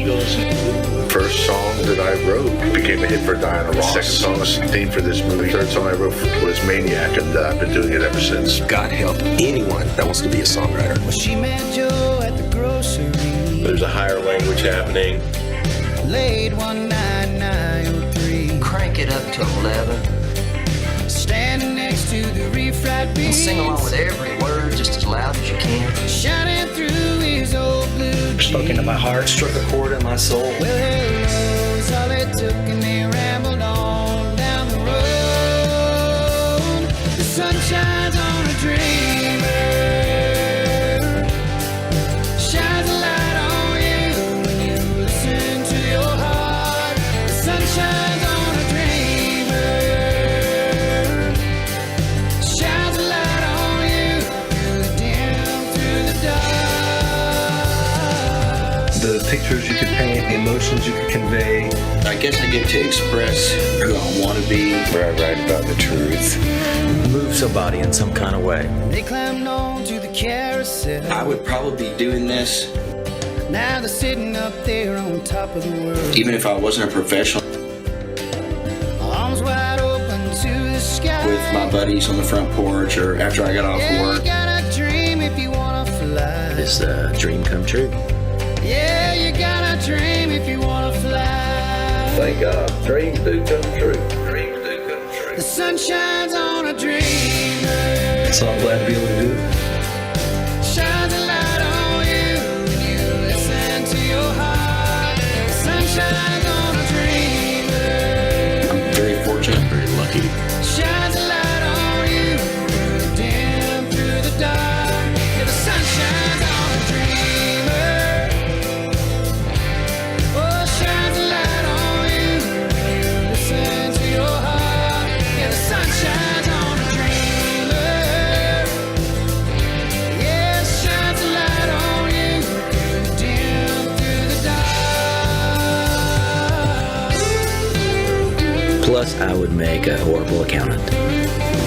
Eagles. First song that I wrote became a hit for Diana Ross. Second song was the theme for this movie. Third song I wrote was Maniac, and I've been doing it ever since. God help anyone that wants to be a songwriter. Well, she met Joe at the grocery. There's a higher language happening. Late 19903. Crank it up to 11. Standing next to the refried beans. And sing along with every word just as loud as you can. Shining through his old blue jeans. Spoke into my heart. Struck a chord in my soul. Well, hello's all it took, and they rambled on down the road. The sun shines on a dreamer. Shines a light on you when you listen to your heart. The sun shines on a dreamer. Shines a light on you through the dim, through the dark. The pictures you could paint, the emotions you could convey. I guess I get to express who I want to be. Where I write about the truth. Move somebody in some kind of way. They climbed on to the carousel. I would probably be doing this Now they're sitting up there on top of the world. even if I wasn't a professional, Arms wide open to the sky. with my buddies on the front porch or after I got off Yeah, work. you gotta dream if you wanna fly. It's a dream come true. Yeah, you gotta dream if you wanna fly. Thank God, dreams do come true. Dreams do come true. The sun shines on a dreamer. So I'm glad to be able to do it. Shines a light on you when you listen to your heart. The sun shines on a dreamer. I'm very fortunate. Very lucky. Shines a light on you through the dim, through the dark. Yeah, the sun shines on a dreamer. Oh, shines a light on you when you listen to your heart. Yeah, the sun shines on a dreamer. Yeah, it shines a light on you through the dim, through the dark. Plus, I would make a horrible accountant.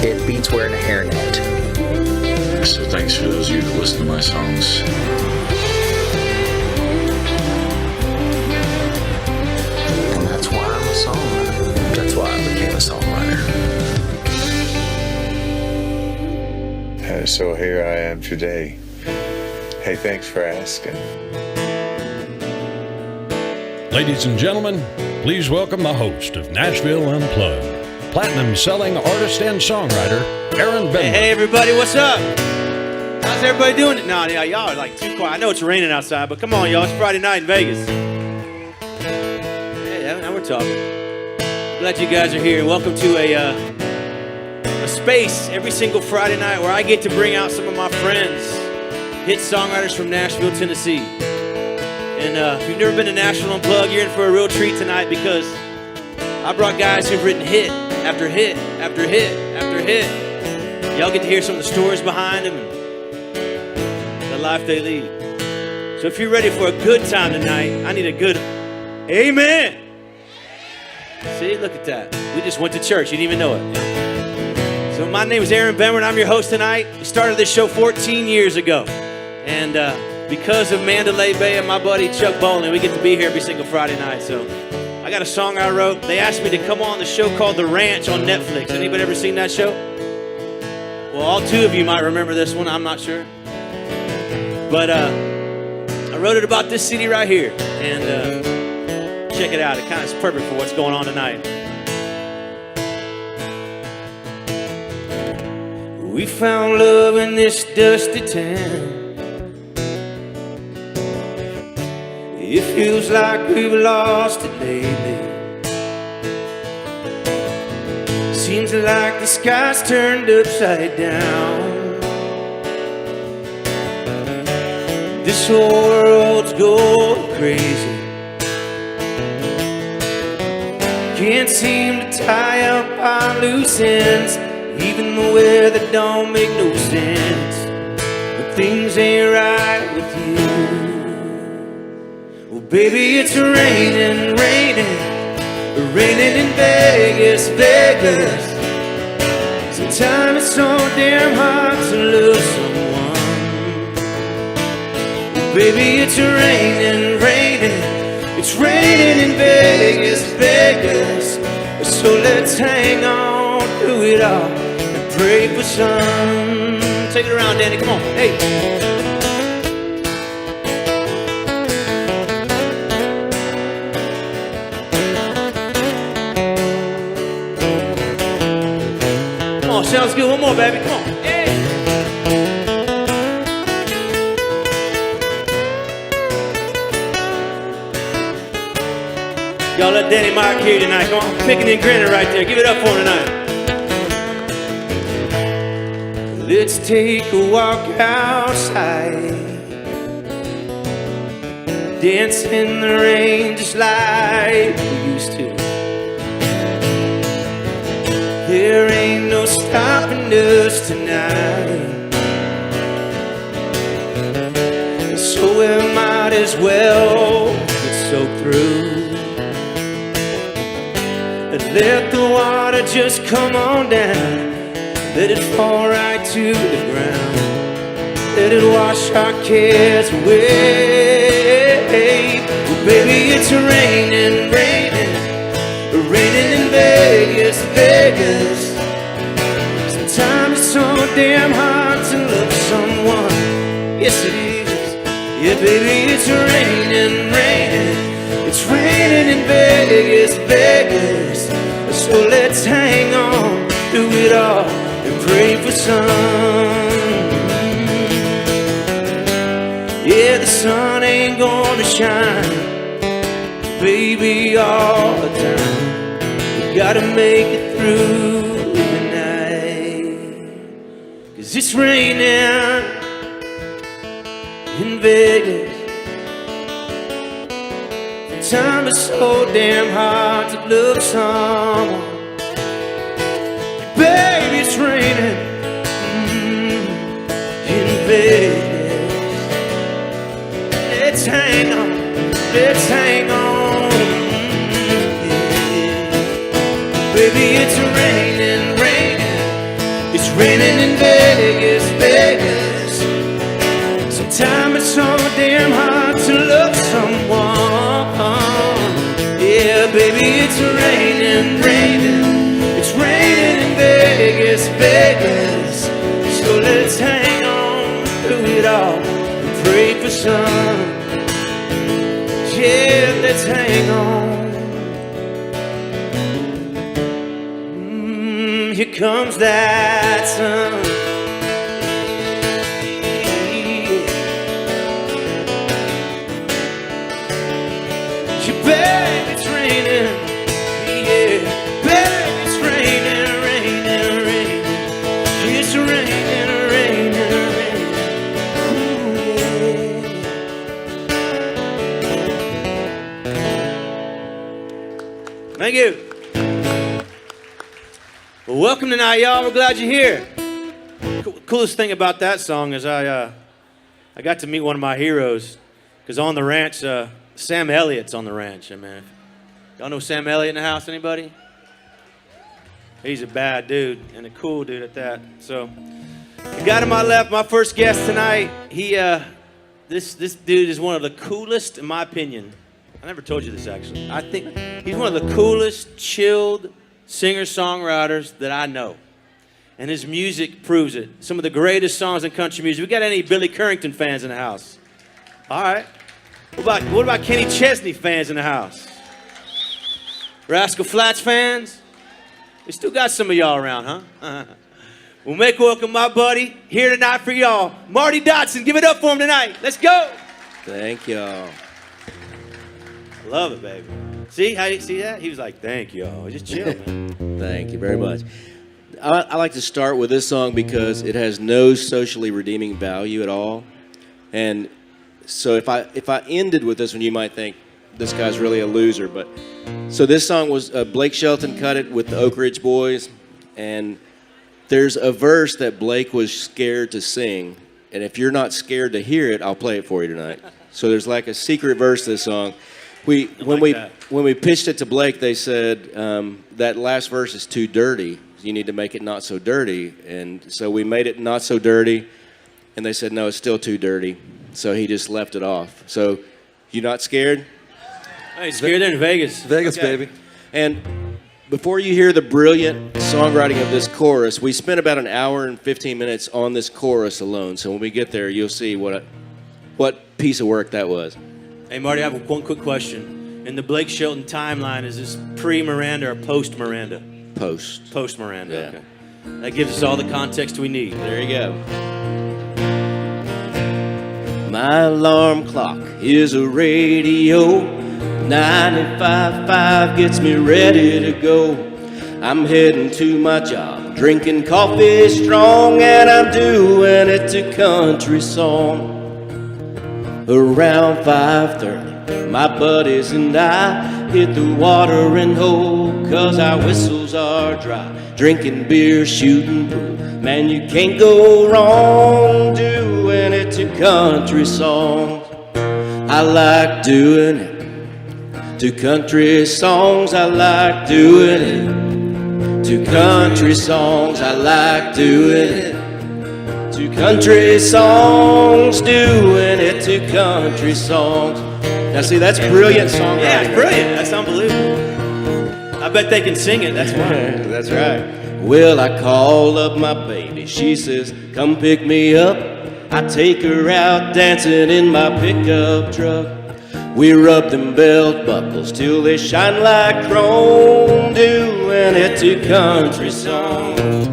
It beats wearing a hairnet. So thanks for those of you that listen to my songs. And that's why I'm a songwriter. That's why I became a songwriter. So here I am today. Hey, thanks for asking. Ladies and gentlemen, please welcome the host of Nashville Unplugged, platinum-selling artist and songwriter, Aaron Benton. Hey, everybody, what's up? How's everybody doing? No, yeah, y'all are like too quiet. I know it's raining outside, but come on, y'all. It's Friday night in Vegas. Hey, now we're talking. Glad you guys are here. Welcome to a space every single Friday night where I get to bring out some of my friends, hit songwriters from Nashville, Tennessee. And if you've never been to Nashville Unplugged, you're in for a real treat tonight because I brought guys who've written hit after hit after hit after hit. Y'all get to hear some of the stories behind them and the life they lead. So if you're ready for a good time tonight, I need a good amen. See, look at that. We just went to church. You didn't even know it. So my name is Aaron Benton. I'm your host tonight. We started this show 14 years ago. And because of Mandalay Bay and my buddy Chuck Bowling, we get to be here every single Friday night. So I got a song I wrote. They asked me to come on the show called The Ranch on Netflix. Anybody ever seen that show? Well, all two of you might remember this one. I'm not sure. But I wrote it about this city right here. And check it out. It kind of is perfect for what's going on tonight. We found love in this dusty town. It feels like we've lost it lately. Seems like the sky's turned upside down. This whole world's going crazy. Can't seem to tie up our loose ends. Even the weather don't make no sense. But things ain't right with you. Well, baby, it's raining, raining, raining in Vegas, Vegas. Sometimes it's so damn hard to lose someone. Well, baby, it's raining, raining, It's raining in Vegas, Vegas. So let's hang on through it all and pray for sun. Take it around, Danny, come on, hey. Come on, sounds good, one more, baby, come on, hey. Y'all let Danny Mark hear you tonight. Come on, picking and grinning right there. Give it up for him tonight. Let's take a walk outside. Dance in the rain just like we used to. There ain't no stopping us tonight. So we might as well get soaked through. Let the water just come on down. Let it fall right to the ground. Let it wash our cares away. Well, baby, it's raining, raining, raining in Vegas, Vegas. Sometimes it's so damn hard to love someone. Yes, it is. Yeah, baby, it's raining, raining. It's raining in Vegas, Vegas. So let's hang on through it all and pray for sun. Yeah, the sun ain't gonna shine, baby, all the time. We gotta make it through the night. 'Cause it's raining in Vegas. Time is so damn hard to love someone. Baby, it's raining in Vegas. Let's hang on, let's hang on. Yeah. Baby, it's raining, raining. It's raining in Vegas, Vegas. Sometimes it's so damn hard to love someone. Yeah, baby, it's raining, raining. It's raining in Vegas, Vegas. So let's hang on through it all and pray for sun. Yeah, let's hang on. Here comes that sun. Baby, it's raining, yeah. Baby, it's raining, raining, raining. It's raining, raining, raining. Ooh, yeah. Thank you. Well, welcome tonight, y'all. We're glad you're here. Coolest thing about that song is I got to meet one of my heroes, because on the ranch, Sam Elliott's on the ranch. I mean, y'all know Sam Elliott in the house? Anybody? He's a bad dude and a cool dude at that. So, the guy to my left, my first guest tonight. This dude is one of the coolest, in my opinion. I never told you this actually. I think he's one of the coolest, chilled singer-songwriters that I know, and his music proves it. Some of the greatest songs in country music. We got any Billy Currington fans in the house? All right. What about Kenny Chesney fans in the house? Rascal Flatts fans? We still got some of y'all around, huh? We'll make welcome my buddy here tonight for y'all, Marty Dotson. Give it up for him tonight. Let's go. Thank y'all. I love it, baby. See how you see that? He was like, thank y'all. Just chill, man. Thank you very much. I like to start with this song because it has no socially redeeming value at all. And so if I ended with this one, you might think this guy's really a loser. But so this song was Blake Shelton cut it with the Oak Ridge Boys, and there's a verse that Blake was scared to sing, and if you're not scared to hear it, I'll play it for you tonight. So there's like a secret verse to this song. When we pitched it to Blake, they said that last verse is too dirty. You need to make it not so dirty, and so we made it not so dirty, and they said no, it's still too dirty. So he just left it off. So, you not scared? Hey, scared there in Vegas. Vegas, Okay. baby. And before you hear the brilliant songwriting of this chorus, we spent about an hour and 15 minutes on this chorus alone. So when we get there, you'll see what piece of work that was. Hey, Marty, I have one quick question. In the Blake Shelton timeline, is this pre-Miranda or post-Miranda? Post. Post-Miranda, Yeah. okay. That gives us all the context we need. There you go. My alarm clock is a radio. 95.5 gets me ready to go. I'm heading to my job, drinking coffee strong, and I'm doing it to country song. Around 5:30, my buddies and I hit the watering hole, 'cause our whistles are dry. Drinking beer, shooting pool, man, you can't go wrong doing it to country songs. I like doing it to country songs. I like doing it to country songs. I like doing it to country songs, doing it to country songs. Now see, that's brilliant songwriting. Yeah, it's brilliant. That's unbelievable. I bet they can sing it. That's fine. That's right. Well, I call up my baby. She says, come pick me up. I take her out dancing in my pickup truck. We rub them belt buckles till they shine like chrome, doing it to country songs.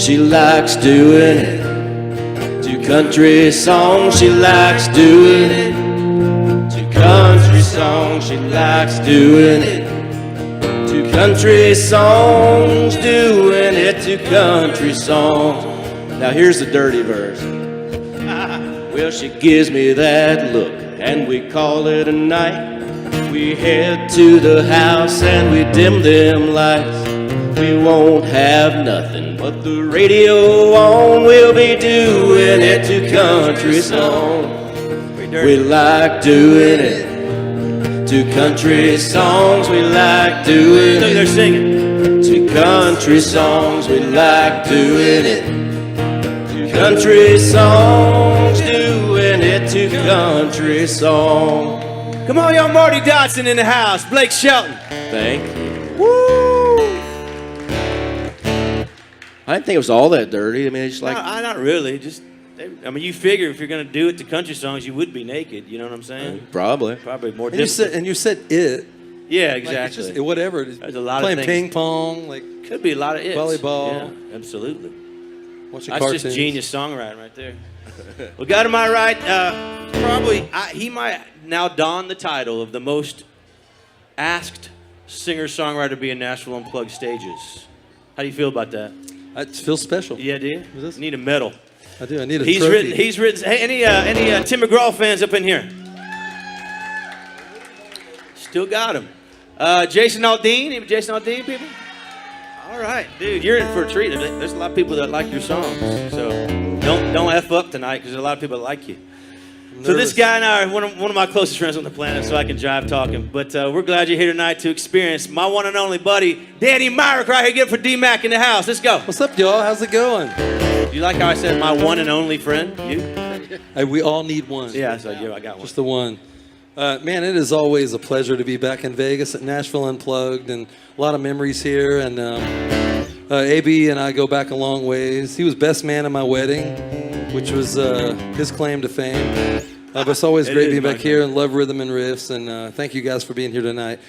She likes doing it to country songs. She likes doing it to country songs. She likes doing it to country songs, doing it to country songs. Now here's the dirty verse. Well, she gives me that look, and we call it a night. We head to the house and we dim them lights. We won't have nothing but the radio on. We'll be doing it to country songs. We like doing it to country songs. We like doing Look, they're singing. to country songs. We like doing it to country songs, doing it to country songs. Come on, y'all, Marty Dodson in the house. Blake Shelton. Thank you. Woo! I didn't think it was all that dirty. I mean, it's like Not really. Just, I mean, you figure if you're going to do it to country songs, you would be naked. You know what I'm saying? probably. Probably more And you difficult. said it. Yeah, Like, exactly. it's just, whatever. There's a lot Playing of things. ping pong, like Could be a lot of it. volleyball. Yeah, absolutely. watching That's cartoons. just genius songwriting right there. Well, got to my right, he might now don the title of the most asked singer-songwriter to be in Nashville Unplugged stages. How do you feel about that? I feel special. Yeah, do you? Is this- Need a medal. I do. I need a He's trophy. written. Hey, any Tim McGraw fans up in here? Still got him. Jason Aldean. Any Jason Aldean people? All right, dude, you're in for a treat. There's a lot of people that like your songs, so don't F up tonight because there's a lot of people that like you. So this guy and I are one of my closest friends on the planet, so I can jive talking. But we're glad you're here tonight to experience my one and only buddy, Danny Myrick, right here. Get for D-Mac in the house. Let's go. What's up, y'all? How's it going? You like how I said my one and only friend? You? Hey, we all need one. Yeah, so I got one. Just the one. Man, it is always a pleasure to be back in Vegas at Nashville Unplugged, and a lot of memories here. And AB and I go back a long ways. He was best man at my wedding, which was his claim to fame. But it's always great being back here and love rhythm and riffs. And thank you guys for being here tonight.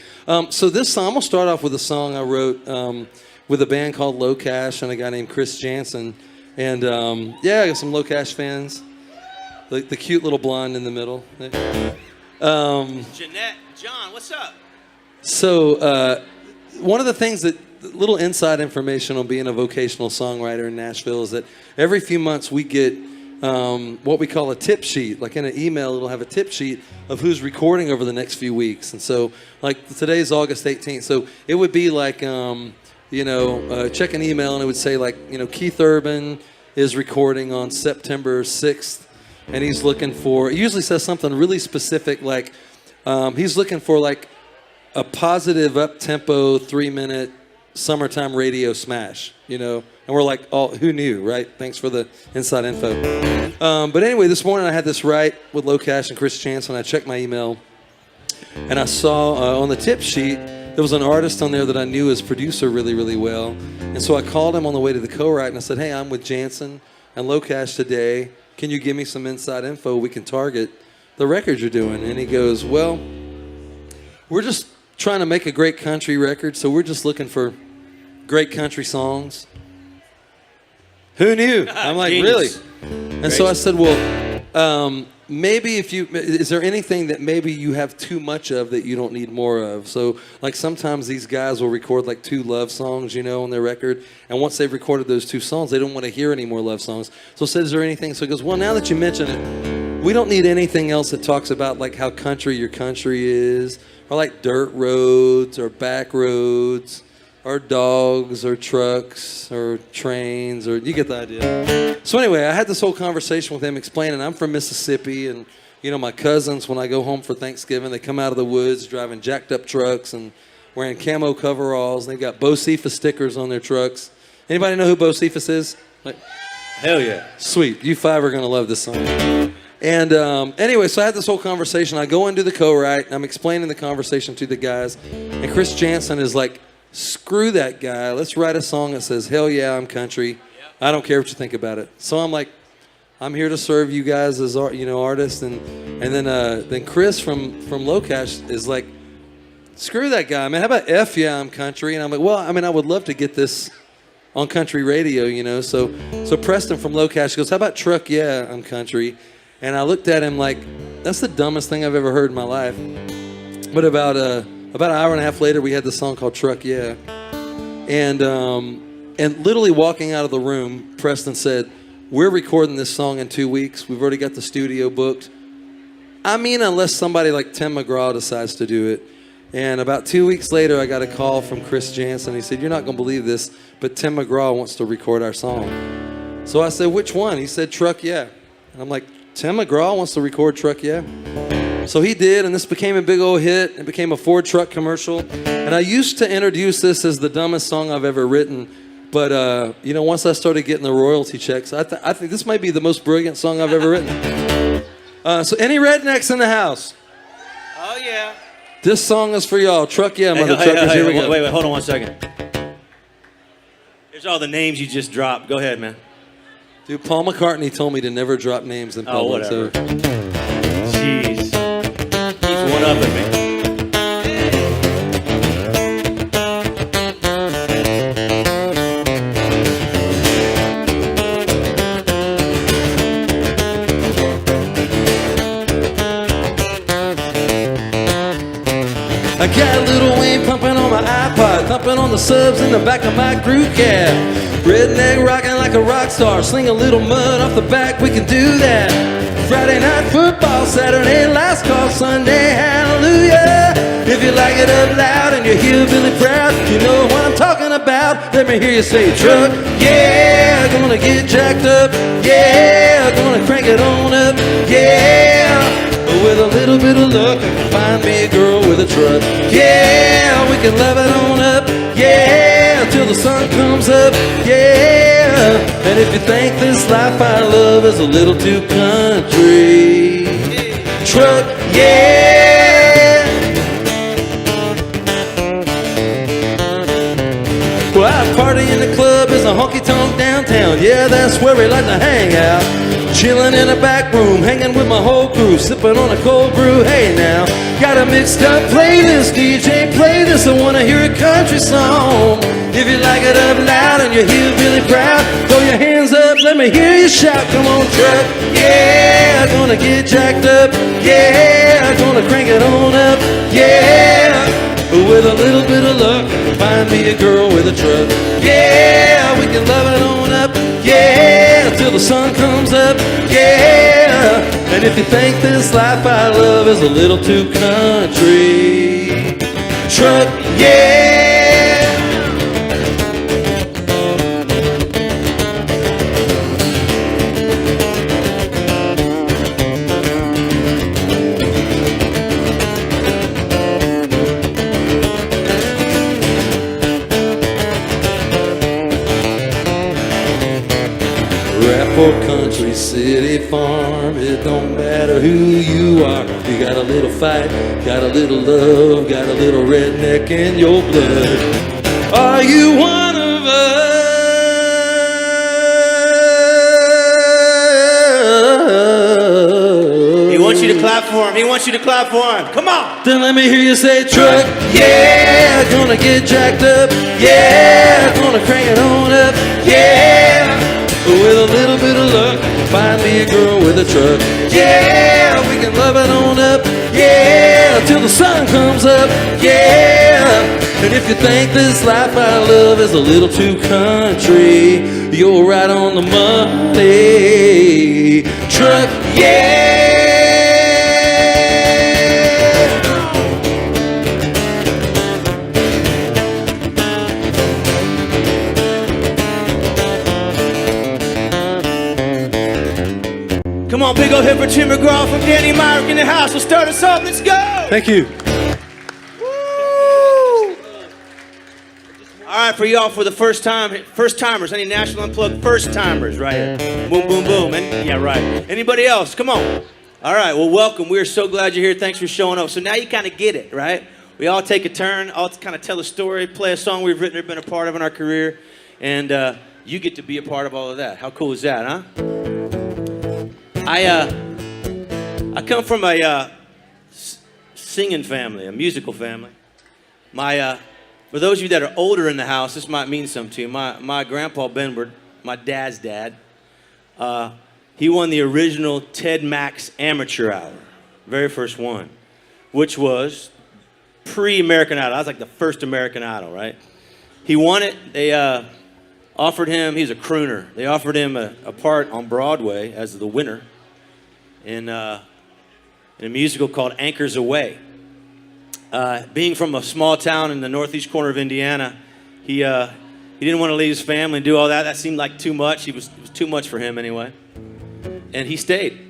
So this song, I'm going to start off with a song I wrote with a band called Low Cash and a guy named Chris Jansen. And yeah, I got some Low Cash fans. The cute little blonde in the middle. Jeanette, John, what's up? So one of the things that, little inside information on being a vocational songwriter in Nashville is that every few months we get what we call a tip sheet. Like in an email, it'll have a tip sheet of who's recording over the next few weeks. And so, like today's August 18th. So it would be like, check an email and it would say like, Keith Urban is recording on September 6th. And he's looking for, it usually says something really specific like, he's looking for like a positive up-tempo 3-minute summertime radio smash, and we're like, oh, who knew, right? Thanks for the inside info. But anyway, this morning I had this right with Low Cash and Chris Jansen. I checked my email, And I saw on the tip sheet, there was an artist on there that I knew as producer really, really well. And so I called him on the way to the co-write and I said, hey, I'm with Jansen and Locash today. Can you give me some inside info we can target the record you're doing? And he goes, well, we're just trying to make a great country record, so we're just looking for great country songs. Who knew? I'm like, really? And so I said, well, maybe is there anything that maybe you have too much of that you don't need more of? So like sometimes these guys will record like 2 love songs, on their record. And once they've recorded those 2 songs, they don't want to hear any more love songs. So I said, is there anything? So he goes, well, now that you mention it, we don't need anything else that talks about like how country your country is, or like dirt roads or back roads, or dogs, or trucks, or trains, or you get the idea. So anyway, I had this whole conversation with him explaining I'm from Mississippi, and my cousins, when I go home for Thanksgiving, they come out of the woods driving jacked up trucks and wearing camo coveralls. They've got Bo Cephas stickers on their trucks. Anybody know who Bo Cephas is? Hell yeah. Sweet. You 5 are going to love this song. And anyway, so I had this whole conversation. I go into the co-write, and I'm explaining the conversation to the guys. And Chris Jansen is like, screw that guy. Let's write a song that says, hell yeah, I'm country. I don't care what you think about it. So I'm like, I'm here to serve you guys as artists. And then Chris from Locash is like, screw that guy, man. How about F yeah, I'm country? And I'm like, well, I mean, I would love to get this on country radio, So Preston from Locash goes, how about truck yeah, I'm country? And I looked at him like, that's the dumbest thing I've ever heard in my life. But about an hour and a half later, we had this song called Truck Yeah. And literally walking out of the room, Preston said, we're recording this song in 2 weeks. We've already got the studio booked. I mean, unless somebody like Tim McGraw decides to do it. And about 2 weeks later, I got a call from Chris Jansen. He said, you're not going to believe this, but Tim McGraw wants to record our song. So I said, which one? He said, Truck Yeah. And I'm like, Tim McGraw wants to record Truck Yeah? So he did, and this became a big old hit. It became a Ford truck commercial. And I used to introduce this as the dumbest song I've ever written. But, once I started getting the royalty checks, I think this might be the most brilliant song I've ever written. So any rednecks in the house? Oh, yeah. This song is for y'all. Truck Yeah, mother truckers. Here we go. Wait, hold on 1 second. Here's all the names you just dropped. Go ahead, man. Dude, Paul McCartney told me to never drop names in public. Oh, whatever. Jeez. Keeps one up at me. I got Lil Wayne pumping on my iPod, thumping on the subs in the back of my crew cab. Redneck rocking like a rock star, sling a little mud off the back, we can do that. Friday night football, Saturday last call, Sunday hallelujah. If you like it up loud and you're hillbilly proud, you know what I'm talking about. Let me hear you say truck, yeah, gonna get jacked up, yeah, gonna crank it on up, yeah. With a little bit of luck, I can find me a girl with a truck. Yeah, we can love it on up. Yeah, till the sun comes up. Yeah, and if you think this life I love is a little too country, truck, yeah. Well, I party in the club, is a honky-tonk downtown. Yeah, that's where we like to hang out. Chilling in a back room, hanging with my whole crew, sipping on a cold brew. Hey now, got a mixed up playlist, DJ play this, I wanna hear a country song. If you like it up loud and you're hillbilly proud, throw your hands up, let me hear you shout. Come on truck, yeah, gonna get jacked up, yeah, gonna crank it on up, yeah. With a little bit of luck, find me a girl with a truck. Yeah, we can love it on up. Yeah, till the sun comes up. Yeah, and if you think this life I love is a little too country, truck, yeah. for country, city, farm. It don't matter who you are. You got a little fight, got a little love, got a little redneck in your blood. Are you one of us? He wants you to clap for him. He wants you to clap for him. Come on. Then let me hear you say truck. Yeah, gonna get jacked up. Yeah, gonna crank it on up. Yeah, with a little bit of luck, find me a girl with a truck. Yeah, we can love it on up. Yeah, till the sun comes up. Yeah, and if you think this life I love is a little too country, you're right on the money. Truck, yeah. Come on, big old hip for Tim McGraw from Danny Myrick in the house. We'll start us off. Let's go. Thank you. Woo! All right, for y'all, for the first timers, any Nashville Unplugged first timers, right here. Boom, boom, boom. And, yeah, right. Anybody else? Come on. All right, well, welcome. We're so glad you're here. Thanks for showing up. So now you kind of get it, right? We all take a turn, all kind of tell a story, play a song we've written or been a part of in our career, and you get to be a part of all of that. How cool is that, huh? I come from a singing family, a musical family. For those of you that are older in the house, this might mean something to you. My grandpa Benward, my dad's dad, he won the original Ted Max Amateur Hour, very first one, which was pre-American Idol. I was like the first American Idol, right? He won it. They offered him, he's a crooner. They offered him a part on Broadway as the winner in a musical called Anchors Aweigh. Being from a small town in the northeast corner of Indiana, he didn't want to leave his family and do all that. That seemed like too much. It was too much for him anyway. And he stayed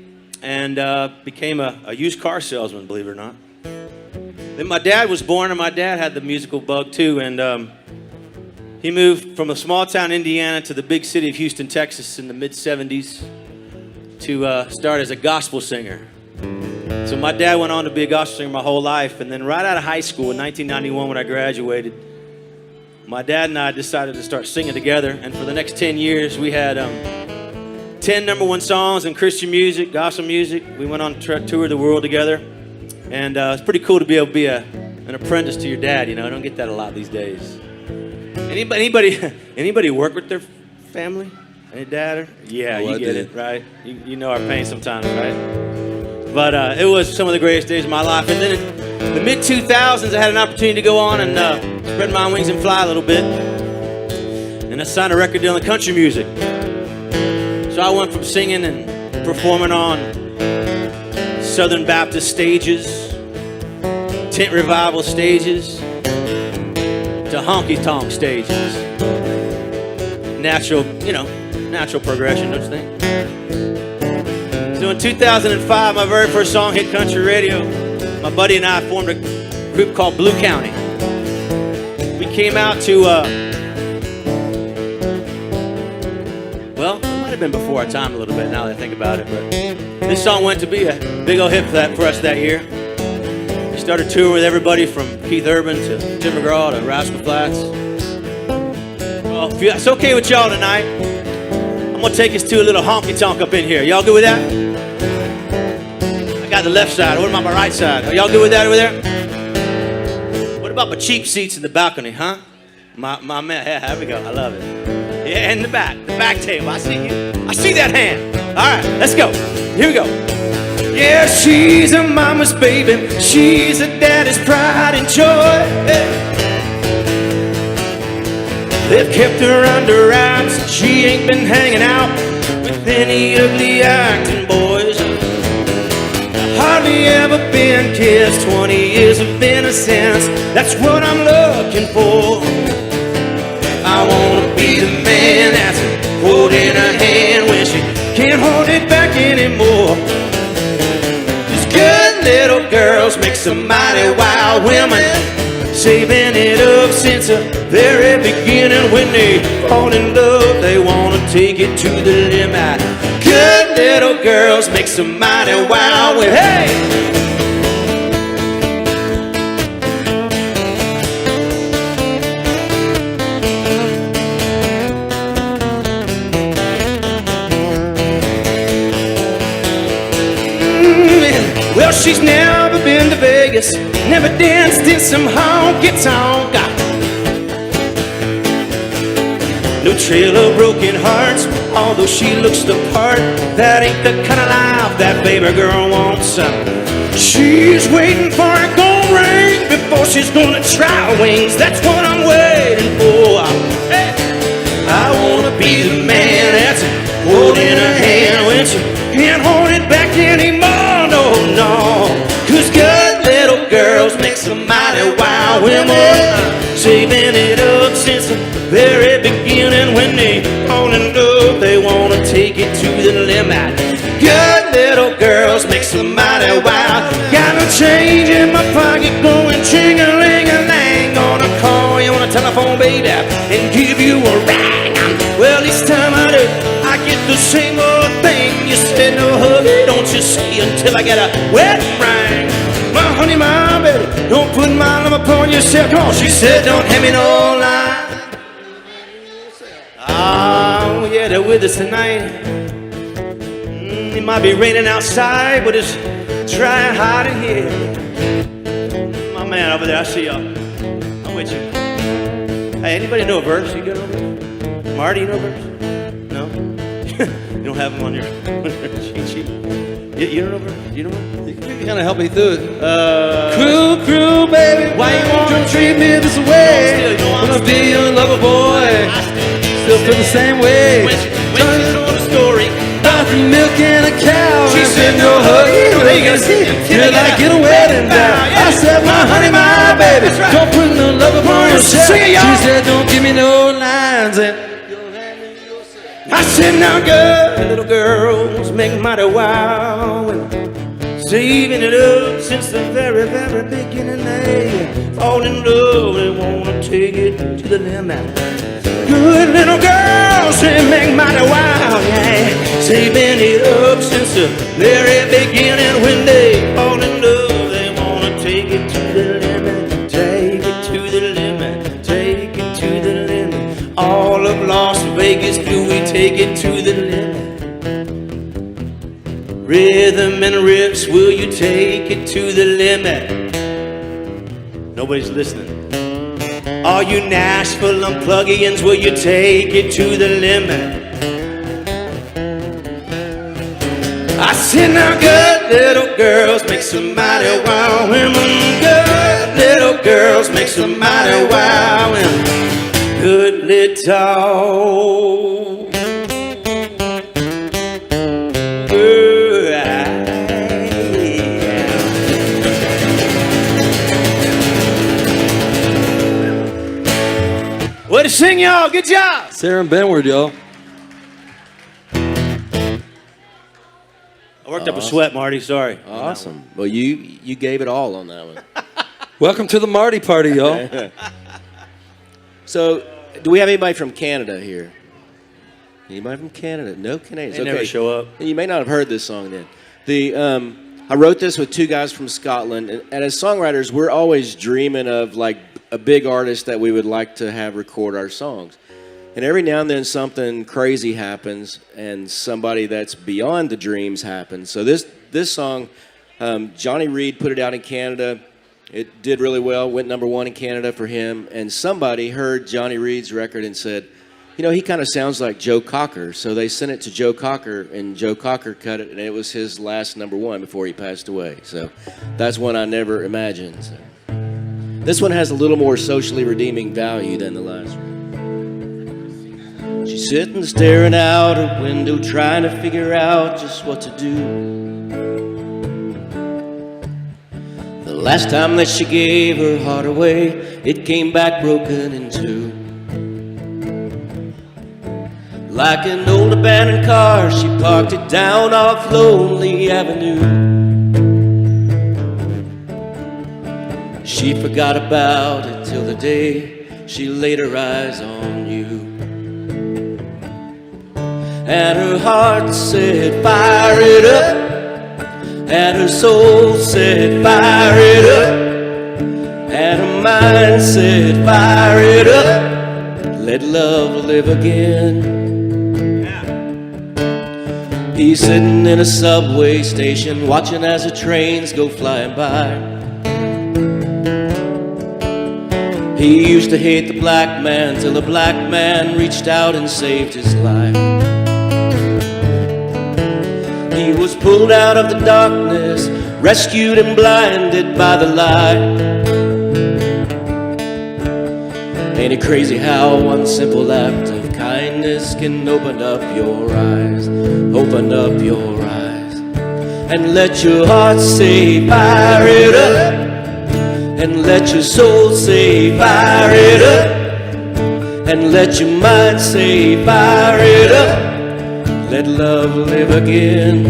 and became a used car salesman, believe it or not. Then my dad was born, and my dad had the musical bug too. And he moved from a small town, Indiana, to the big city of Houston, Texas in the mid-'70s to start as a gospel singer. So my dad went on to be a gospel singer my whole life. And then right out of high school in 1991 when I graduated, my dad and I decided to start singing together. And for the next 10 years, we had 10 #1 songs in Christian music, gospel music. We went on to tour the world together. And it's pretty cool to be able to be an apprentice to your dad. You know, I don't get that a lot these days. Anybody work with their family? Any dad? Yeah, you get it, right? You know our pain sometimes, right? But it was some of the greatest days of my life. And then in the mid-2000s, I had an opportunity to go on and spread my wings and fly a little bit. And I signed a record deal in country music. So I went from singing and performing on Southern Baptist stages, tent revival stages, to honky-tonk stages. Natural progression, don't you think? So in 2005, my very first song hit country radio. My buddy and I formed a group called Blue County. We came out to, well, it might have been before our time a little bit now that I think about it, but this song went to be a big old hit for us that year. We started touring with everybody from Keith Urban to Tim McGraw to Rascal Flatts. Well, if it's okay with y'all tonight, I'm gonna take us to a little honky-tonk up in here. Y'all good with that? I got the left side. What about my right side? Are y'all good with that over there? What about my cheap seats in the balcony, huh? My man, yeah, there we go. I love it. Yeah, in the back table. I see you. I see that hand. All right, let's go. Here we go. Yeah, she's a mama's baby. She's a daddy's pride and joy. They've kept her under wraps. She ain't been hanging out with any ugly acting boys. Hardly ever been kissed. 20 years of innocence. That's what I'm looking for. I wanna be the man that's holding her hand when she can't hold it back anymore. These good little girls make some mighty wild women, saving it up up since the very beginning. When they fall in love, they wanna take it to the limit. Good little girls make some mighty wild with, hey! Well, she's never been to Vegas, never danced in some honky-tonk. No trail of broken hearts, although she looks the part. That ain't the kind of life that baby girl wants. She's waiting for a gold ring before she's gonna try wings. That's what I'm waiting for. Hey. I wanna be the man that's holding her hand when she can't hold it back anymore. No, 'cause good little girls make some mighty wild women. Saving it up since the very beginning. When they fall in love, they wanna take it to the limit. Good little girls make some mighty wild. Got no change in my pocket going ching-a-ling-a-lang. Gonna call you on a telephone, baby, and give you a ride. Well, each time I do, I get the same old thing. You said no hubby, don't you see, until I get a wedding ring. My honey, my baby, don't put my love upon yourself. Come on, she said, don't hand me no lie. Oh, yeah, they're with us tonight. It might be raining outside, but it's dry hot in here. My man over there, I see y'all. I'm with you. Hey, anybody know a verse? You got a verse? Marty, you know a verse? No? You don't have them on your cheat sheet? You don't know a verse? You know one? You can kind of help me through it. Crew, baby, why you wanna treat me this way? Wanna be your lover boy, still feel the same way. When she told the story, about the milk and a cow, she said no huggy, no gonna see till I get a wedding down. I said my honey, my baby, don't put no love upon yourself. She said don't give me no lines and I said now good little girls make mighty wild and saving it up since the very, very beginning. They fall in love, they wanna take it to the limit. Good little girls, they make mighty wild, yeah. Saving it up since the very beginning. When they fall in love, they wanna take it to the limit. Take it to the limit, take it to the limit. All of Las Vegas, do we take it to the limit? Rhythm and riffs, will you take it to the limit? Nobody's listening. All you Nashville Unplugged-ians, will you take it to the limit? I said now good little girls make some mighty wild women. Good little girls make some mighty wild women. Good little way to sing, y'all. Good job. Sarah and Benward, y'all. I worked up a sweat, Marty. Sorry. Awesome. Well, you gave it all on that one. Welcome to the Marty party, y'all. So, do we have anybody from Canada here? Anybody from Canada? No Canadians. They never show up. You may not have heard this song then. I wrote this with two guys from Scotland, and as songwriters, we're always dreaming of like a big artist that we would like to have record our songs. And every now and then something crazy happens, and somebody that's beyond the dreams happens. So this song, Johnny Reed put it out in Canada. It did really well, went #1 in Canada for him. And somebody heard Johnny Reed's record and said, you know, he kind of sounds like Joe Cocker. So they sent it to Joe Cocker, and Joe Cocker cut it, and it was his last #1 before he passed away. So that's one I never imagined. So. This one has a little more socially redeeming value than the last one. She's sitting staring out her window, trying to figure out just what to do. The last time that she gave her heart away, it came back broken in two. Like an old abandoned car, she parked it down off Lonely Avenue. She forgot about it till the day she laid her eyes on you. And her heart said, fire it up. And her soul said, fire it up. And her mind said, fire it up. Let love live again. He's sitting in a subway station, watching as the trains go flying by. He used to hate the black man till the black man reached out and saved his life. He was pulled out of the darkness, rescued and blinded by the light. Ain't it crazy how one simple act of kindness can open up your eyes, open up your eyes, and let your heart say fire it up, and let your soul say fire it up, and let your mind say fire it up. Let love live again.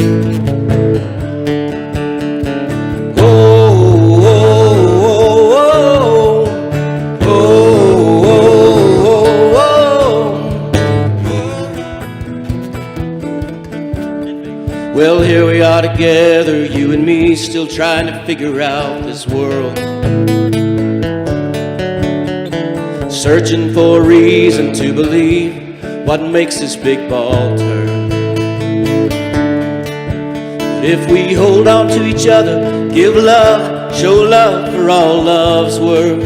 Well, here we are together, you and me, still trying to figure out this world. Searching for a reason to believe what makes this big ball turn. But if we hold on to each other, give love, show love for all love's worth.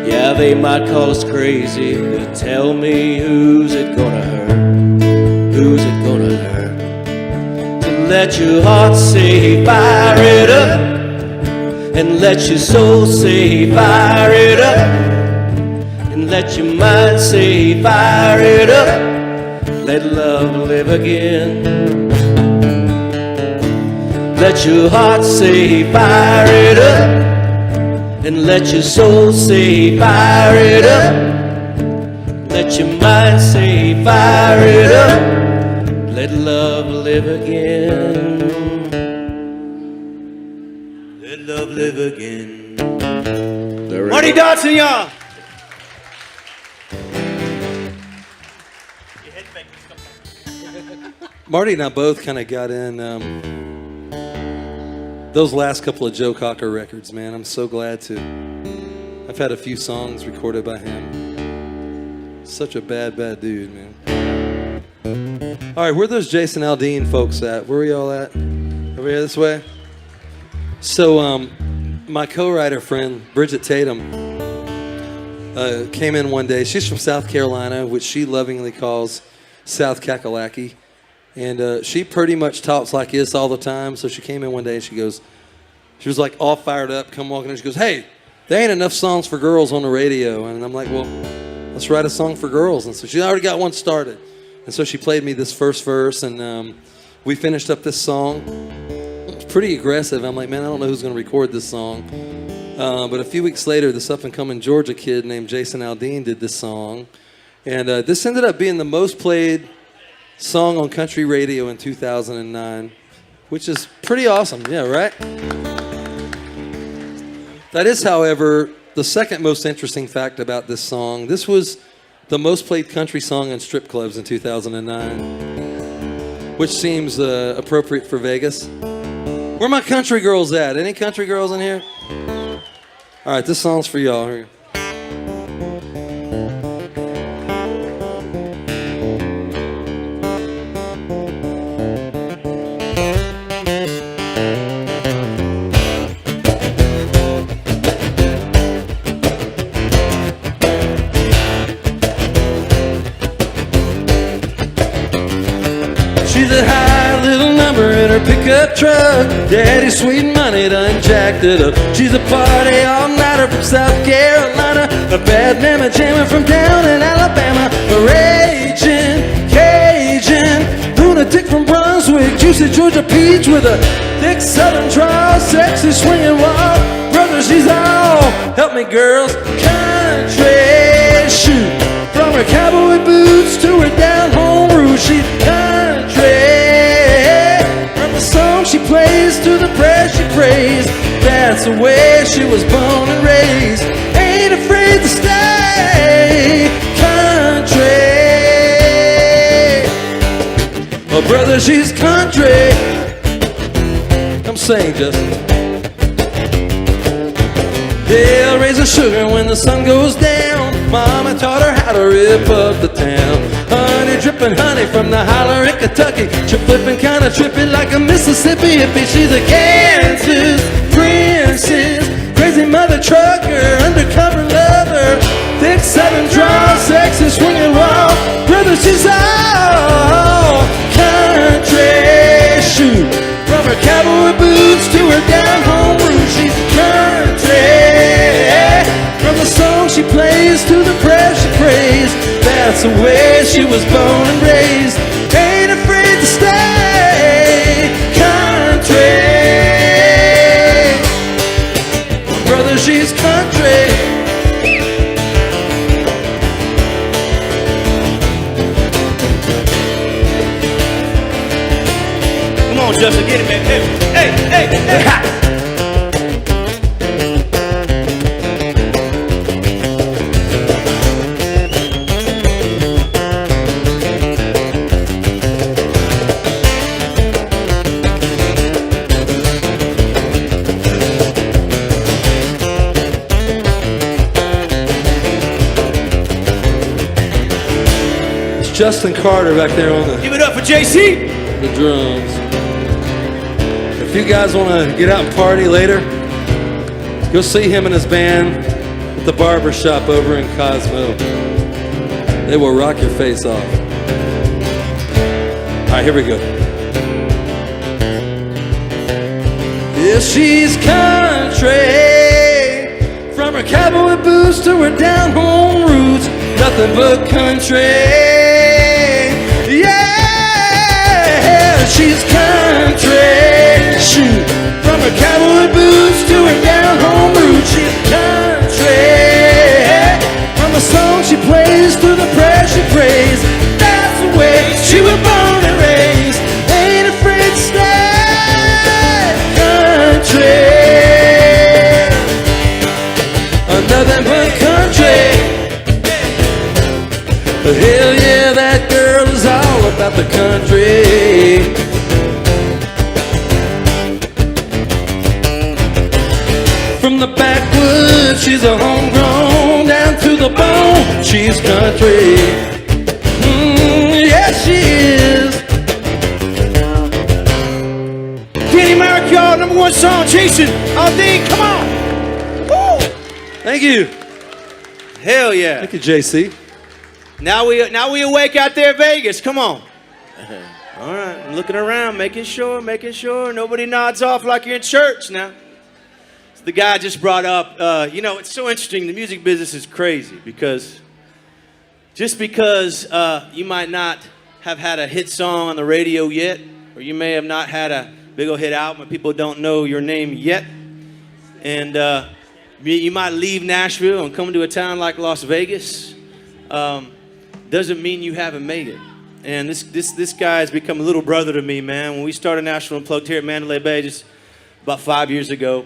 Yeah, they might call us crazy, but tell me, who's it gonna hurt? Who's it gonna hurt? To let your heart say fire it up, and let your soul say fire it up, and let your mind say fire it up. Let love live again. Let your heart say fire it up, and let your soul say fire it up. Let your mind say fire it up. Let love live again. Let love live again. Marty Dodson, y'all. Marty and I both kind of got in those last couple of Joe Cocker records, man. I'm so glad to. I've had a few songs recorded by him. Such a bad dude, man. All right, where are those Jason Aldean folks at? Where are y'all at? Over here this way? So my co-writer friend, Bridget Tatum, came in one day. She's from South Carolina, which she lovingly calls South Kakalaki. And she pretty much talks like this all the time. So she came in one day and she was like all fired up, come walking in. She goes, hey, there ain't enough songs for girls on the radio. And I'm like, well, let's write a song for girls. And so she already got one started. And so she played me this first verse, and we finished up this song. It was pretty aggressive. I'm like, man, I don't know who's going to record this song. But a few weeks later, this up-and-coming Georgia kid named Jason Aldean did this song. And this ended up being the most played song on country radio in 2009, which is pretty awesome. Yeah, right? That is, however, the second most interesting fact about this song. This was the most played country song in strip clubs in 2009, which seems appropriate for Vegas. Where my country girls at? Any country girls in here? All right, this song's for y'all. Here. She's a high little number in her pickup truck. Daddy's sweet money done jacked it up. She's a party all-nighter from South Carolina, a bad mama jammer from down in Alabama, a raging Cajun lunatic from Brunswick, juicy Georgia peach with a thick southern drawl, sexy swinging walk. Brother, she's all, help me girls, country shoot. From her cowboy boots to her down-home roots, she's country. From the song she plays to the prayer she prays, that's That's the way she was born and raised. Ain't afraid to stay country. Oh, brother, she's country. Come sing, Justin. They'll raise the sugar when the sun goes down. Mama taught her how to rip up the town. Honey dripping honey from the holler in Kentucky. She flipping kind of trippy like a Mississippi hippie. She's a Kansas princess, crazy mother trucker, undercover lover, thick southern draw, sexy swinging wild. Brother, she's all country. Shoot, from her cowboy boots to her down home roots, she's country. From the song she plays to the prayer she prays, that's the way she was born and raised. Ain't afraid to stay country. Brother, she's country. Come on, Justin, get it, man. Hey, hey, hey, hey. Ha! Justin Carter back there on the Give it up for JC. The drums. If you guys want to get out and party later, go see him and his band at the barber shop over in Cosmo. They will rock your face off. All right, here we go. Yeah, she's country. From her cowboy boots to her down home roots, nothing but country. Yeah, she's country. Shoot, from her cowboy boots to her down home roots, she's country. From the song she plays to the prayer she prays, that's the way she was born and raised. Ain't afraid to stay country. Nothing but country. Hell yeah, that girl is all about the country. From the backwoods, she's a homegrown, down to the bone, she's country. Yes, she is. Kenny Merrick, y'all, #1 song, Jason Aldean, come on. Woo. Thank you. Hell yeah. Thank you, JC. Now we awake out there in Vegas. Come on. All right, I'm looking around, making sure nobody nods off like you're in church now. So the guy just brought up, it's so interesting. The music business is crazy because just because you might not have had a hit song on the radio yet, or you may have not had a big old hit album and people don't know your name yet, and you might leave Nashville and come to a town like Las Vegas, doesn't mean you haven't made it. And this guy has become a little brother to me, man. When we started Nashville Unplugged here at Mandalay Bay just about 5 years ago,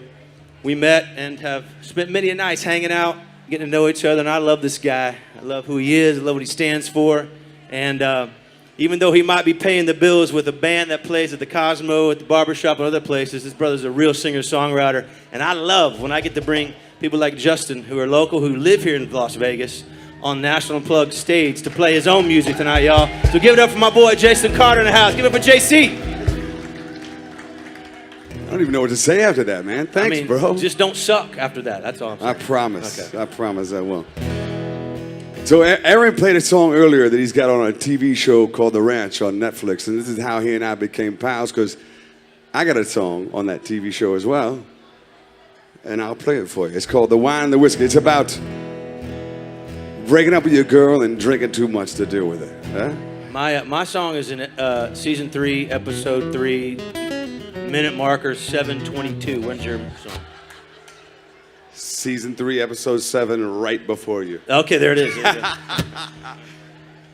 we met and have spent many a nights hanging out, getting to know each other. And I love this guy. I love who he is. I love what he stands for. And even though he might be paying the bills with a band that plays at the Cosmo, at the barbershop, and other places, this brother's a real singer-songwriter. And I love when I get to bring people like Justin, who are local, who live here in Las Vegas, on Nashville Unplugged stage to play his own music tonight, y'all. So give it up for my boy Jason Carter in the house. Give it up for JC. I don't even know what to say after that, man. Thanks, bro. Just don't suck after that. That's all I'm saying. I promise. Okay. I promise I won't. So Aaron played a song earlier that he's got on a TV show called The Ranch on Netflix, and this is how he and I became pals, because I got a song on that TV show as well, and I'll play it for you. It's called The Wine and the Whiskey. It's about breaking up with your girl and drinking too much to deal with it. Huh? My song is in season 3, episode 3, minute marker 7:22. When's your song? Season 3, episode 7, right before you. Okay, there it is. There it is.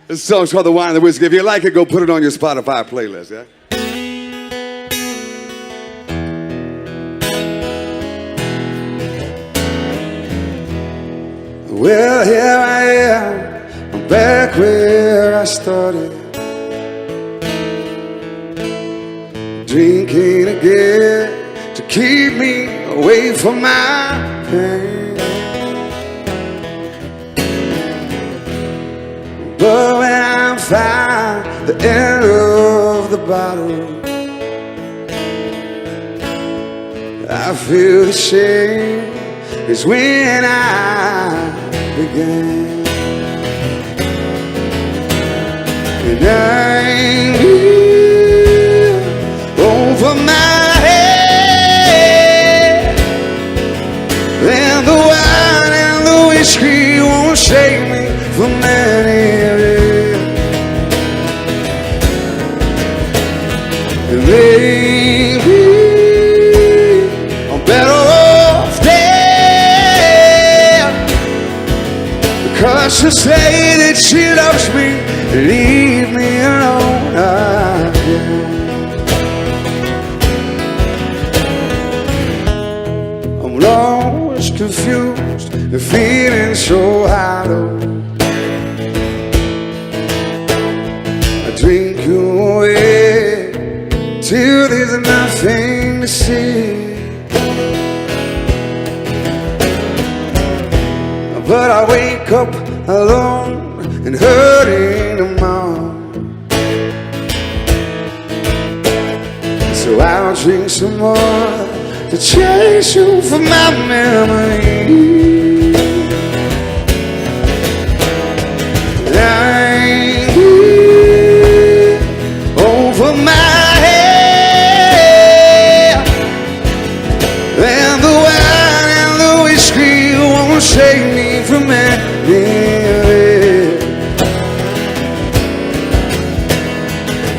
This song's called The Wine and the Whiskey. If you like it, go put it on your Spotify playlist, yeah? Well, here I am, I'm back where I started, drinking again to keep me away from my pain. But when I find the end of the bottle, I feel the shame is when I began. And I'm over my head, and the wine and the whiskey won't shake me from any of it. And maybe I'm better off dead, because she say that she loves me, leave me alone again. I'm lost, confused, and feeling so hollow. I drink you away till there's nothing to see. But I wake up alone and hurting tomorrow. So I'll drink some more to chase you from my memory. I'm over my head, and the wine and the whiskey won't shake me from any of it.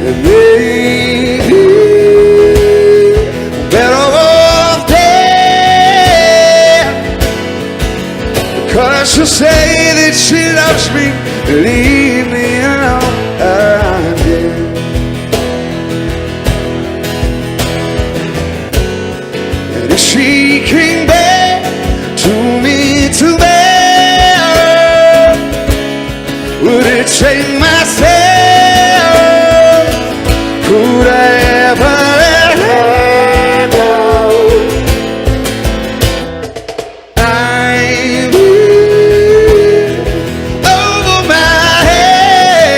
And maybe I'm better off dead, because she'll say that she loves me, leave me alone again. And if she came back to me tomorrow, would it take myself? Could I ever let her go? I'm over my head,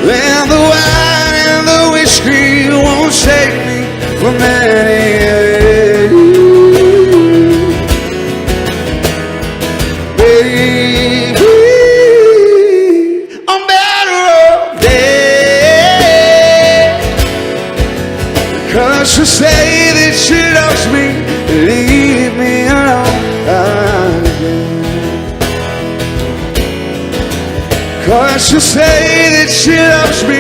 and the wine and the whiskey won't shake me from any of it. Baby, I'm better off dead, because she'll say that she loves me, leave me alone again. Because she'll say that she loves me,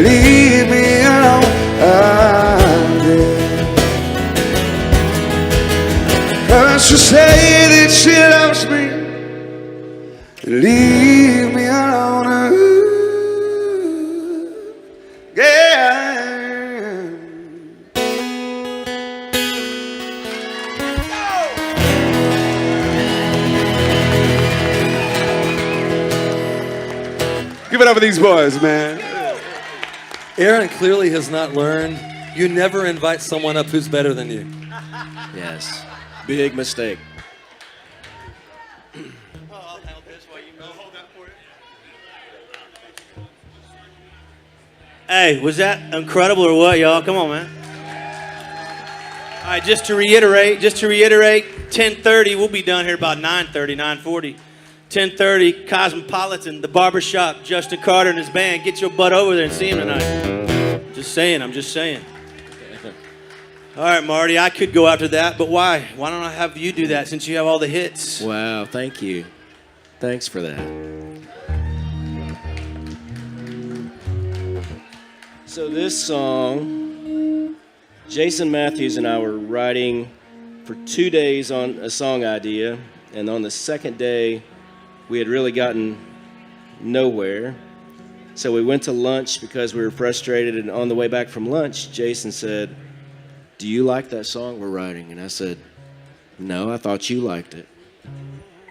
leave me alone again. Because she'll say that she loves me, leave me alone again. Give it up for these boys, man. Aaron clearly has not learned. You never invite someone up who's better than you. Yes. Big mistake. Hey, was that incredible or what, y'all? Come on, man. All right, just to reiterate, 10:30, we'll be done here about 9:30, 9:40. 10:30, Cosmopolitan, the barbershop, Justin Carter and his band. Get your butt over there and see him tonight. Just saying, I'm just saying. All right, Marty, I could go after that, but why? Why don't I have you do that since you have all the hits? Wow, thank you. Thanks for that. So this song, Jason Matthews and I were writing for 2 days on a song idea, and on the second day, we had really gotten nowhere. So we went to lunch because we were frustrated, and on the way back from lunch, Jason said, "Do you like that song we're writing?" And I said, no, I thought you liked it.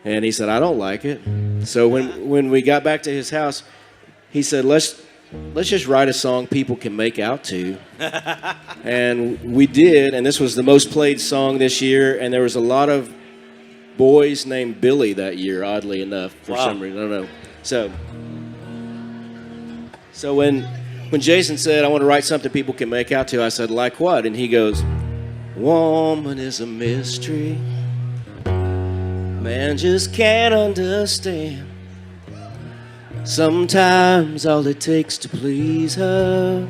And he said, I don't like it. So when we got back to his house, he said, let's just write a song people can make out to. And we did, and this was the most played song this year, and there was a lot of boys named Billy that year, oddly enough, for some reason. I don't know. So when Jason said, I want to write something people can make out to, I said, like what? And he goes, woman is a mystery. Man just can't understand. Sometimes all it takes to please her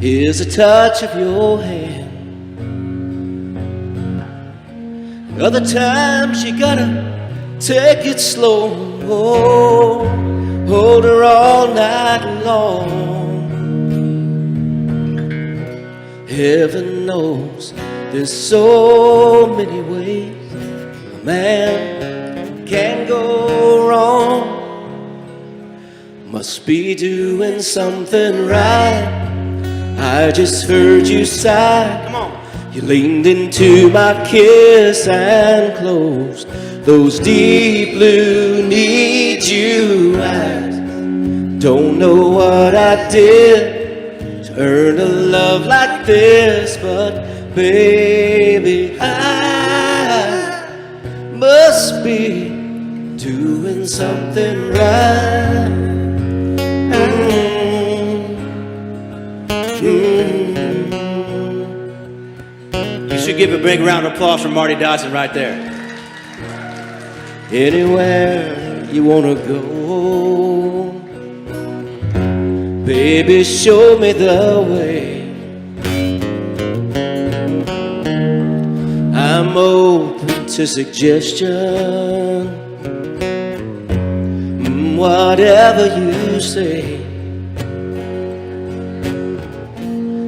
is a touch of your hand. Other times you gotta take it slow, hold her all night long. Heaven knows there's so many ways a man can go wrong. Must be doing something right. I just heard you sigh. Come on. You leaned into my kiss and closed those deep blue need you eyes. Don't know what I did to earn a love like this, but baby, I must be doing something right. You should give a big round of applause for Marty Dodson right there. Anywhere you wanna go, baby, show me the way. I'm open to suggestion, whatever you say.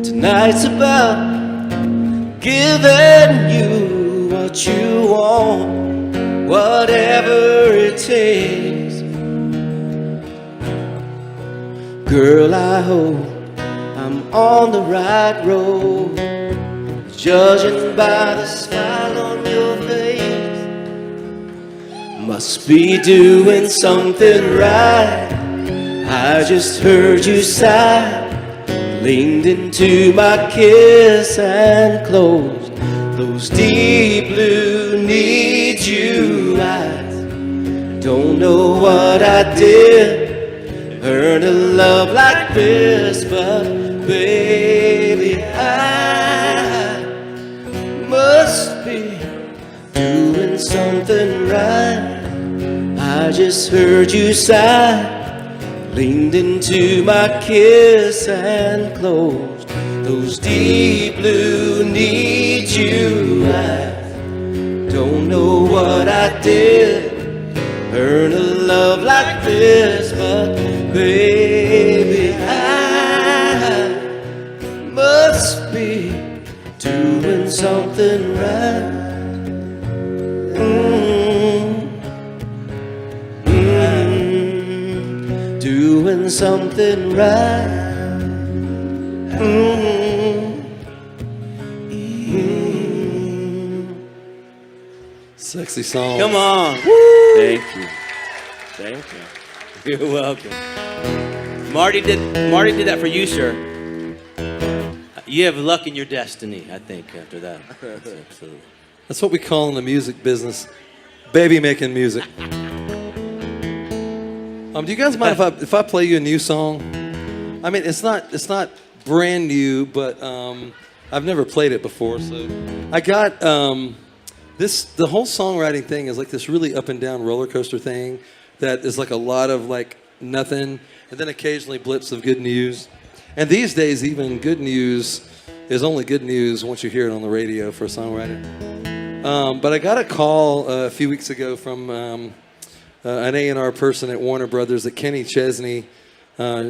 Tonight's about giving you what you want, whatever it takes. Girl, I hope I'm on the right road, judging by the smile on your face. Must be doing something right. I just heard you sigh, leaned into my kiss and closed those deep blue need you eyes. Don't know what I did, earn a love like this, but baby, I must be doing something right. I just heard you sigh, leaned into my kiss and closed those deep blue need you eyes. Don't know what I did, earn a love like this, but baby, I must be doing something right. Doing something right. Sexy song. Come on. Woo. Thank you. Thank you. You're welcome. Marty did that for you, sir. You have luck in your destiny, I think, after that. Absolutely. That's what we call in the music business, baby making music. Do you guys mind if I play you a new song? I mean, it's not brand new, but I've never played it before. So I got the whole songwriting thing is like this really up and down roller coaster thing that is like a lot of like nothing, and then occasionally blips of good news. And these days, even good news is only good news once you hear it on the radio for a songwriter. But I got a call a few weeks ago from an A&R person at Warner Brothers, at Kenny Chesney.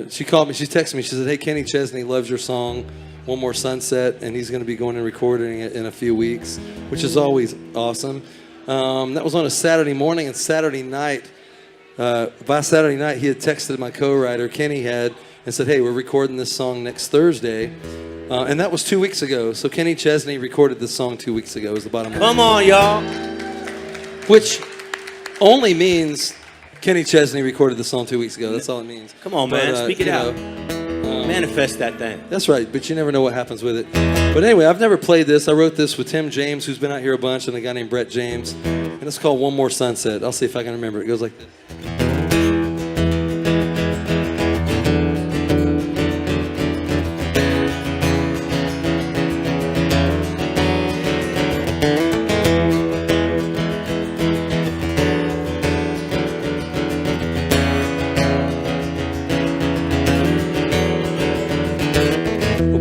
She called me, she texted me, she said, hey, Kenny Chesney loves your song, One More Sunset, and he's going to be going and recording it in a few weeks, which is always awesome. That was on a Saturday morning, and Saturday night, by Saturday night, he had texted my co-writer, Kenny had, and said, hey, we're recording this song next Thursday. And that was 2 weeks ago. So Kenny Chesney recorded this song 2 weeks ago is the bottom line. Come on, y'all. Which only means Kenny Chesney recorded the song 2 weeks ago. That's all it means. Come on, man. But, Speak it you out. know, Manifest that thing. That's right, but you never know what happens with it. But anyway, I've never played this. I wrote this with Tim James, who's been out here a bunch, and a guy named Brett James. And it's called One More Sunset. I'll see if I can remember. It goes like this.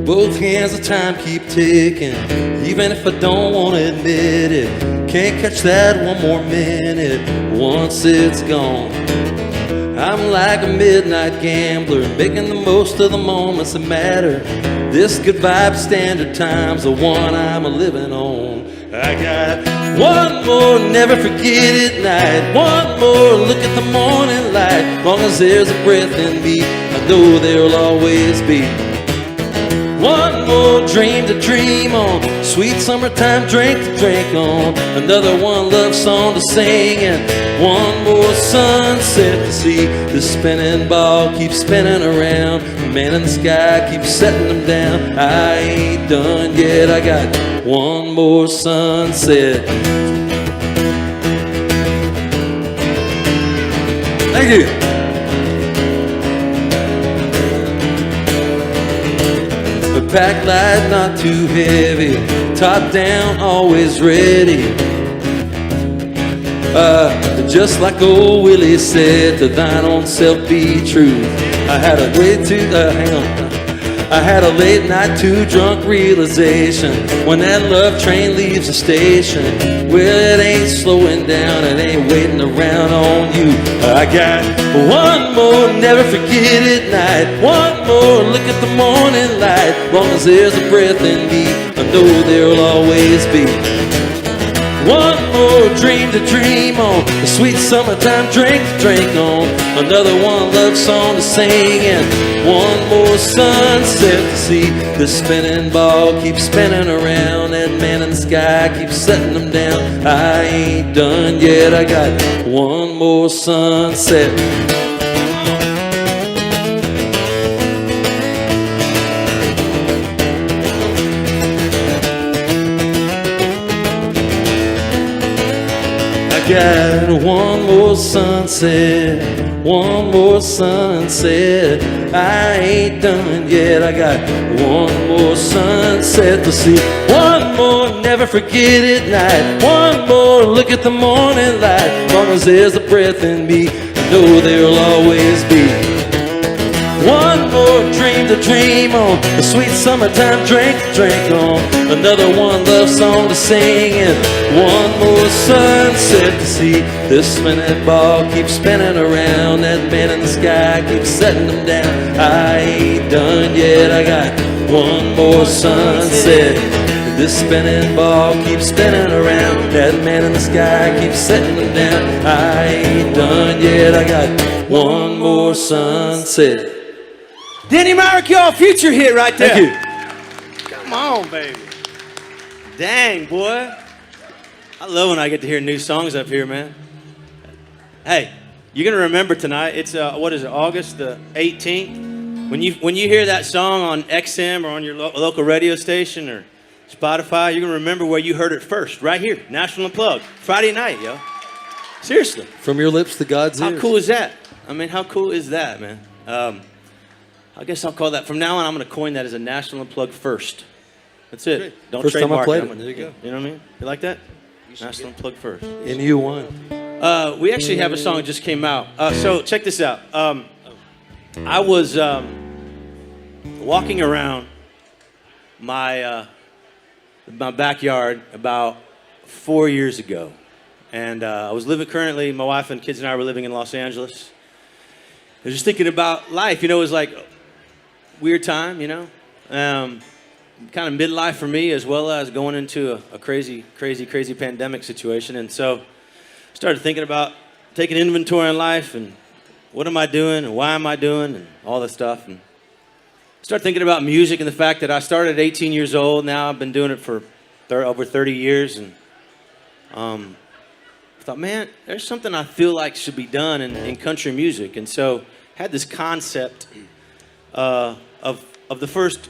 Both hands of time keep ticking, even if I don't want to admit it. Can't catch that one more minute once it's gone. I'm like a midnight gambler, making the most of the moments that matter. This good vibe standard time's the one I'm living on. I got one more never forget it night, one more look at the morning light. Long as there's a breath in me, I know there'll always be one more dream to dream on, sweet summertime drink to drink on, another one love song to sing, and one more sunset to see. The spinning ball keeps spinning around, the man in the sky keeps setting them down. I ain't done yet, I got one more sunset. Thank you. Pack light, not too heavy, top down, always ready. Just like old Willie said, to thine own self be true. I had a late night, too drunk realization when that love train leaves the station. Well, it ain't slowing down, it ain't waiting around on you. I got one more never forget it night, one more look at the morning light. Long as there's a breath in me, I know there'll always be one more dream to dream on, a sweet summertime drink to drink on, another one love song to sing, and one more sunset to see. The spinning ball keeps spinning around, that man in the sky keeps setting them down. I ain't done yet, I got one more sunset. Got one more sunset, one more sunset. I ain't done yet, I got one more sunset to see. One more never forget it night, one more look at the morning light. Long as there's a breath in me, I know there'll always be one more dream to dream on, a sweet summertime drink to drink on, another one love song to sing, and one more sunset to see. This spinning ball keeps spinning around, that man in the sky keeps setting them down. I ain't done yet, I got one more sunset. This spinning ball keeps spinning around, that man in the sky keeps setting them down. I ain't done yet, I got one more sunset. Danny Maricchio, future hit right there. Thank you. Come on, baby. Dang, boy. I love when I get to hear new songs up here, man. Hey, you're going to remember tonight. It's, what is it, August the 18th? When you hear that song on XM or on your local radio station or Spotify, you're going to remember where you heard it first, right here, Nashville Unplugged, Friday night, yo. Seriously. From your lips to God's ears. How cool is that? I mean, how cool is that, man? I guess I'll call that, from now on, I'm going to coin that as a National Unplugged first. That's it. Great. Don't First time I trademark played it. it. There you go. You know what I mean? You like that? National Unplugged first. And you won. We actually have a song that just came out. So check this out. I was walking around my backyard about 4 years ago. And I was living currently, my wife and kids and I were living in Los Angeles. I was just thinking about life. You know, it was like weird time, you know. Kind of midlife for me, as well as going into a crazy pandemic situation. And so started thinking about taking inventory in life and what am I doing and why am I doing and all that stuff. And Start thinking about music and the fact that I started at 18 years old. Now I've been doing it for over 30 years. And I thought, man, there's something I feel like should be done in country music. And so had this concept of the first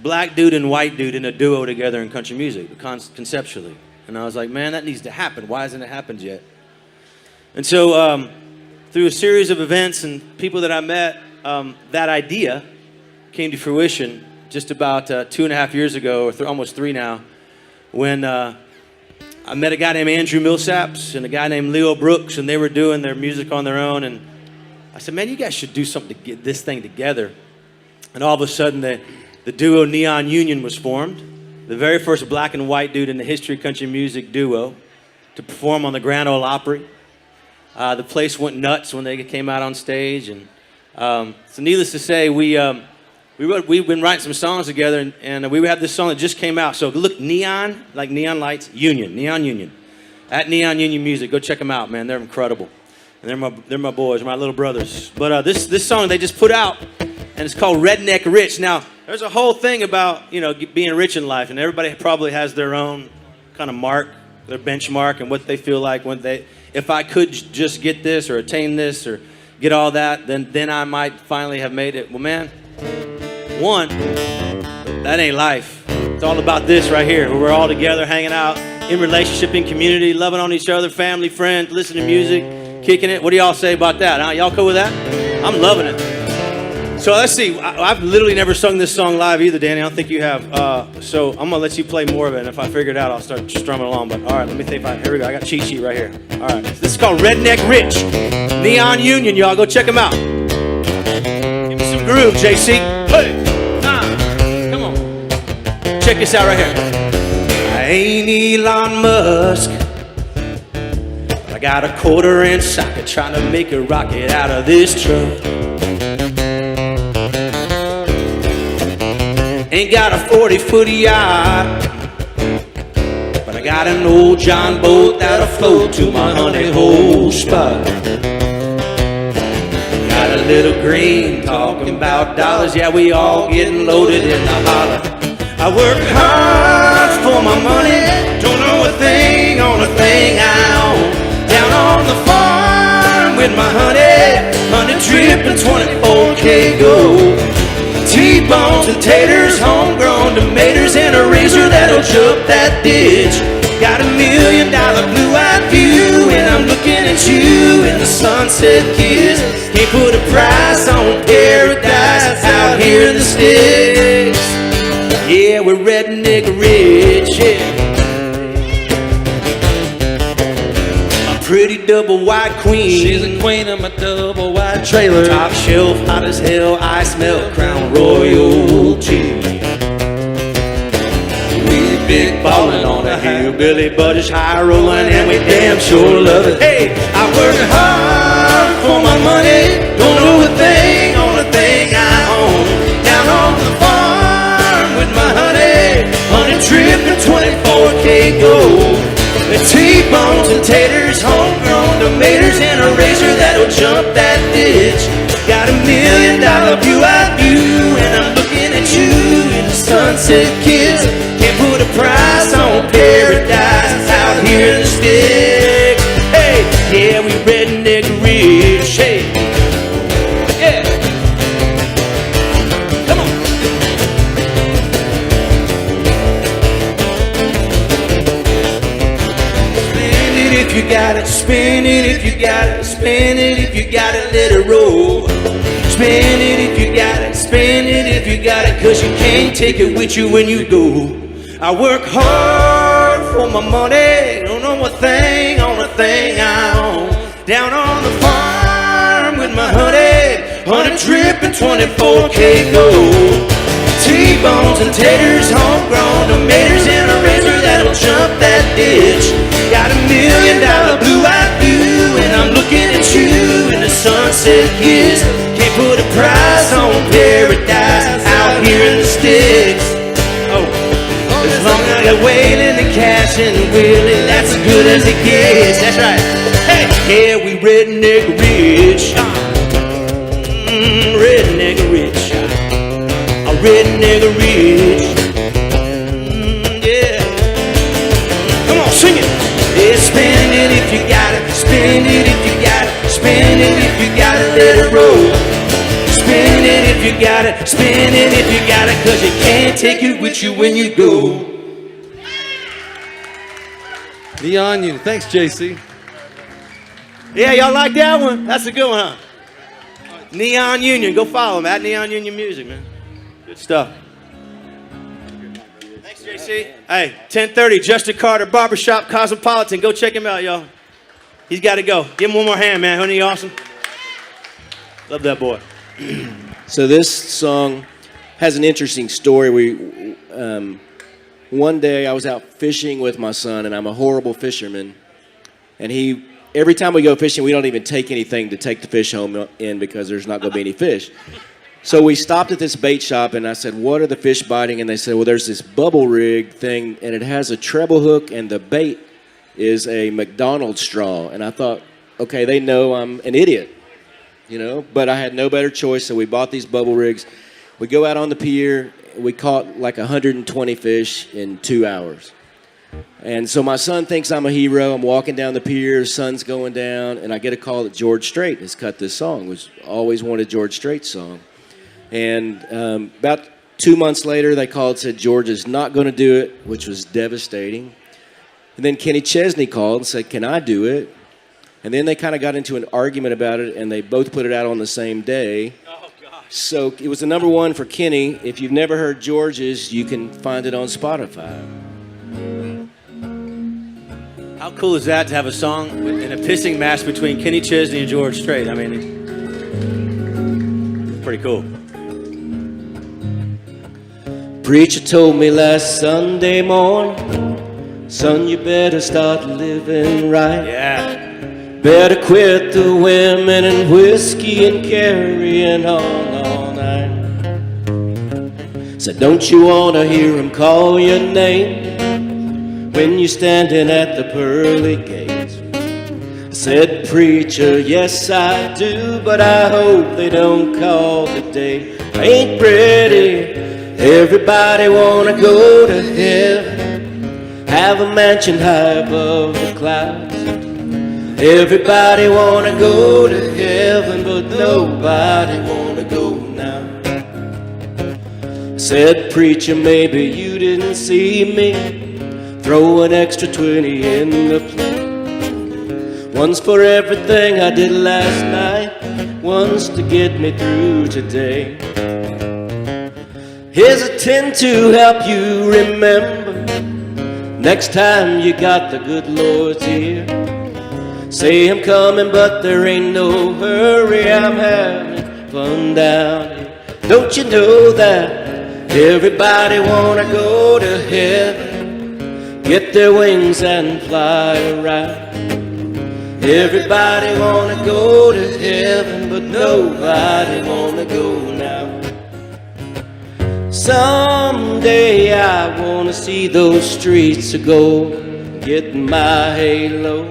black dude and white dude in a duo together in country music, conceptually. And I was like, man, that needs to happen. Why hasn't it happened yet? And so through a series of events and people that I met, that idea came to fruition just about 2.5 years ago, or almost 3 now, when I met a guy named Andrew Millsaps and a guy named Leo Brooks, and they were doing their music on their own. And I said, man, you guys should do something to get this thing together. And all of a sudden, the duo Neon Union was formed, the very first black and white dude in the history of country music duo to perform on the Grand Ole Opry. The place went nuts when they came out on stage. And so needless to say, we've been writing some songs together, and we have this song that just came out. So look, Neon, like neon lights, Union, Neon Union. At Neon Union Music, go check them out, man. They're incredible. And they're my boys, my little brothers. But this song they just put out, and it's called Redneck Rich. Now, there's a whole thing about, being rich in life, and everybody probably has their own kind of mark, their benchmark, and what they feel like if I could just get this or attain this or get all that, then I might finally have made it. Well, man, one, that ain't life. It's all about this right here, where we're all together, hanging out, in relationship, in community, loving on each other, family, friends, listening to music, kicking it. What do y'all say about that? Huh? Y'all cool with that? I'm loving it. So let's see. I've literally never sung this song live either, Danny. I don't think you have. So I'm going to let you play more of it. And if I figure it out, I'll start strumming along. But all right, let me think about it. Here we go. I got a cheat sheet right here. All right. This is called Redneck Rich. Neon Union, y'all. Go check them out. Give me some groove, JC. Hey. Come on. Check this out right here. I ain't Elon Musk. But I got a 1/4-inch socket trying to make a rocket out of this truck. Ain't got a 40-foot yacht, but I got an old John boat that'll float to my honey hole spot. Got a little green talking about dollars, yeah, we all getting loaded in the holler. I work hard for my money, don't know a thing on a thing I own. Down on the farm with my honey dripping 24K gold. T-bones and taters, homegrown tomatoes, and a razor that'll jump that ditch. Got $1 million blue-eyed view, and I'm looking at you in the sunset kiss. Can't put a price on paradise out here in the sticks. Yeah, we're redneck rich, yeah. Pretty double white queen. She's a queen of my double white trailer. Top shelf, hot as hell, I smell Crown royalty. We big ballin' on a hillbilly, but it's high rollin', and we damn sure love it. Hey, I work hard for my money, don't know a thing on a thing I own. Down on the farm with my honey drippin' 24K gold. The T-bones and taters, homegrown tomatoes, and a razor that'll jump that ditch. Got $1 million blue-eyed view, and I'm looking at you in the sunset kiss. Can't put a price on paradise out here in the sticks. Hey, yeah, we redneck rich. Hey, yeah. Come on. If you got it, spin it if you got it, spin it if you got it, let it roll. Spin it if you got it, spin it if you got it, cause you can't take it with you when you go. I work hard for my money, don't know a thing on a thing I own. Down on the farm with my honey dripping 24K gold. T-bones and taters, homegrown tomatoes, and a razor that'll jump that ditch. Got $1 million blue-eyed view, and I'm looking at you in the sunset kiss. Can't put a price on paradise out here in the sticks. Oh, as long as I got wailing and cash and willing, that's as good as it gets. That's right. Hey, yeah, we redneck rich. Redneck rich. I spreading near the ridge. Yeah. Come on, sing it. Yeah, spend it if you got it. Spend it if you got it. Spend it if you got it. Let it roll. Spend it if you got it. Spend it if you got it. 'Cause you can't take it with you when you go. Neon Union. Thanks, JC. Yeah, y'all like that one? That's a good one, huh? Neon Union. Go follow them at Neon Union Music, man. Good stuff. Thanks, JC. Hey, 10:30, Justin Carter, Barbershop, Cosmopolitan. Go check him out, y'all. He's got to go. Give him one more hand, man. Isn't he awesome? Love that boy. So this song has an interesting story. One day I was out fishing with my son, and I'm a horrible fisherman. And every time we go fishing, we don't even take anything to take the fish home in because there's not going to be any fish. So we stopped at this bait shop, and I said, what are the fish biting? And they said, well, there's this bubble rig thing, and it has a treble hook, and the bait is a McDonald's straw. And I thought, okay, they know I'm an idiot, but I had no better choice, so we bought these bubble rigs. We go out on the pier. We caught like 120 fish in 2 hours. And so my son thinks I'm a hero. I'm walking down the pier, sun's going down, and I get a call that George Strait has cut this song, which always wanted George Strait's song. And about 2 months later, they called and said George is not going to do it, which was devastating. And then Kenny Chesney called and said, can I do it? And then they kind of got into an argument about it, and they both put it out on the same day. So it was the number one for Kenny. If you've never heard George's, you can find it on Spotify. How cool is that to have a song in a pissing match between Kenny Chesney and George Strait? I mean, it's pretty cool. Preacher told me last Sunday morning, son, you better start living right. Yeah. Better quit the women and whiskey and carrying on all night. Said, don't you want to hear him call your name when you're standing at the pearly gates? I said, preacher, yes I do, but I hope they don't call today. I ain't ready. Everybody want to go to heaven, have a mansion high above the clouds. Everybody wanna go to heaven, but nobody wanna go now. I said, preacher, maybe you didn't see me throw an extra 20 in the plate. One's for everything I did last night, one's to get me through today. Here's a 10 to help you remember next time you got the good Lord's ear. Say I'm coming, but there ain't no hurry. I'm having fun down here. Don't you know that everybody wanna go to heaven, get their wings and fly around? Everybody wanna go to heaven, but nobody wanna go now. Someday I wanna see those streets of gold, get my halo.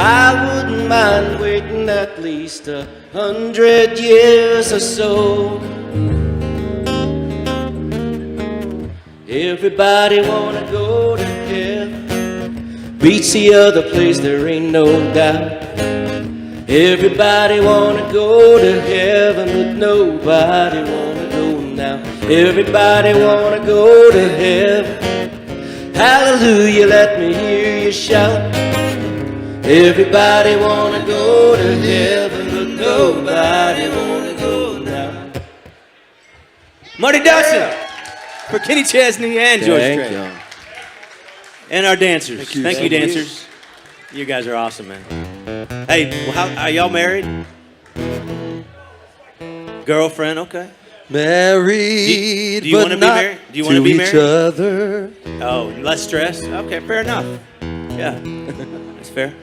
I wouldn't mind waiting at least 100 years or so. Everybody wanna go to heaven, beats the other place, there ain't no doubt. Everybody wanna go to heaven, but nobody wanna go now. Everybody wanna go to heaven, hallelujah, let me hear you shout. Everybody wanna go to heaven, but nobody wanna go now. Marty Dodson for Kenny Chesney and George Thank Strait. you. And our dancers. Thank you, Thank you. dancers. You guys are awesome, man. Hey, well, are y'all married? Girlfriend, okay. Married, do you but wanna be not married? Do you wanna to be each married? other. Oh, less stress? Okay, fair enough. Yeah, that's fair.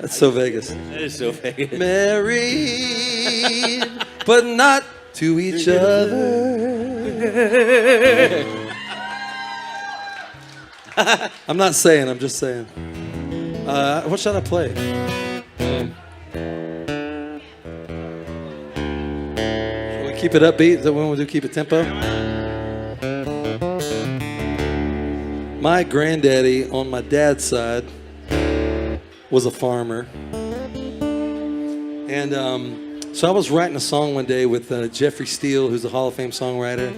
That's so Vegas. That is so Vegas. Married, but not to each other. I'm not saying, I'm just saying. What should I play? Keep it upbeat. Is that what we do? Keep it tempo? My granddaddy on my dad's side was a farmer. And so I was writing a song one day with Jeffrey Steele, who's a Hall of Fame songwriter,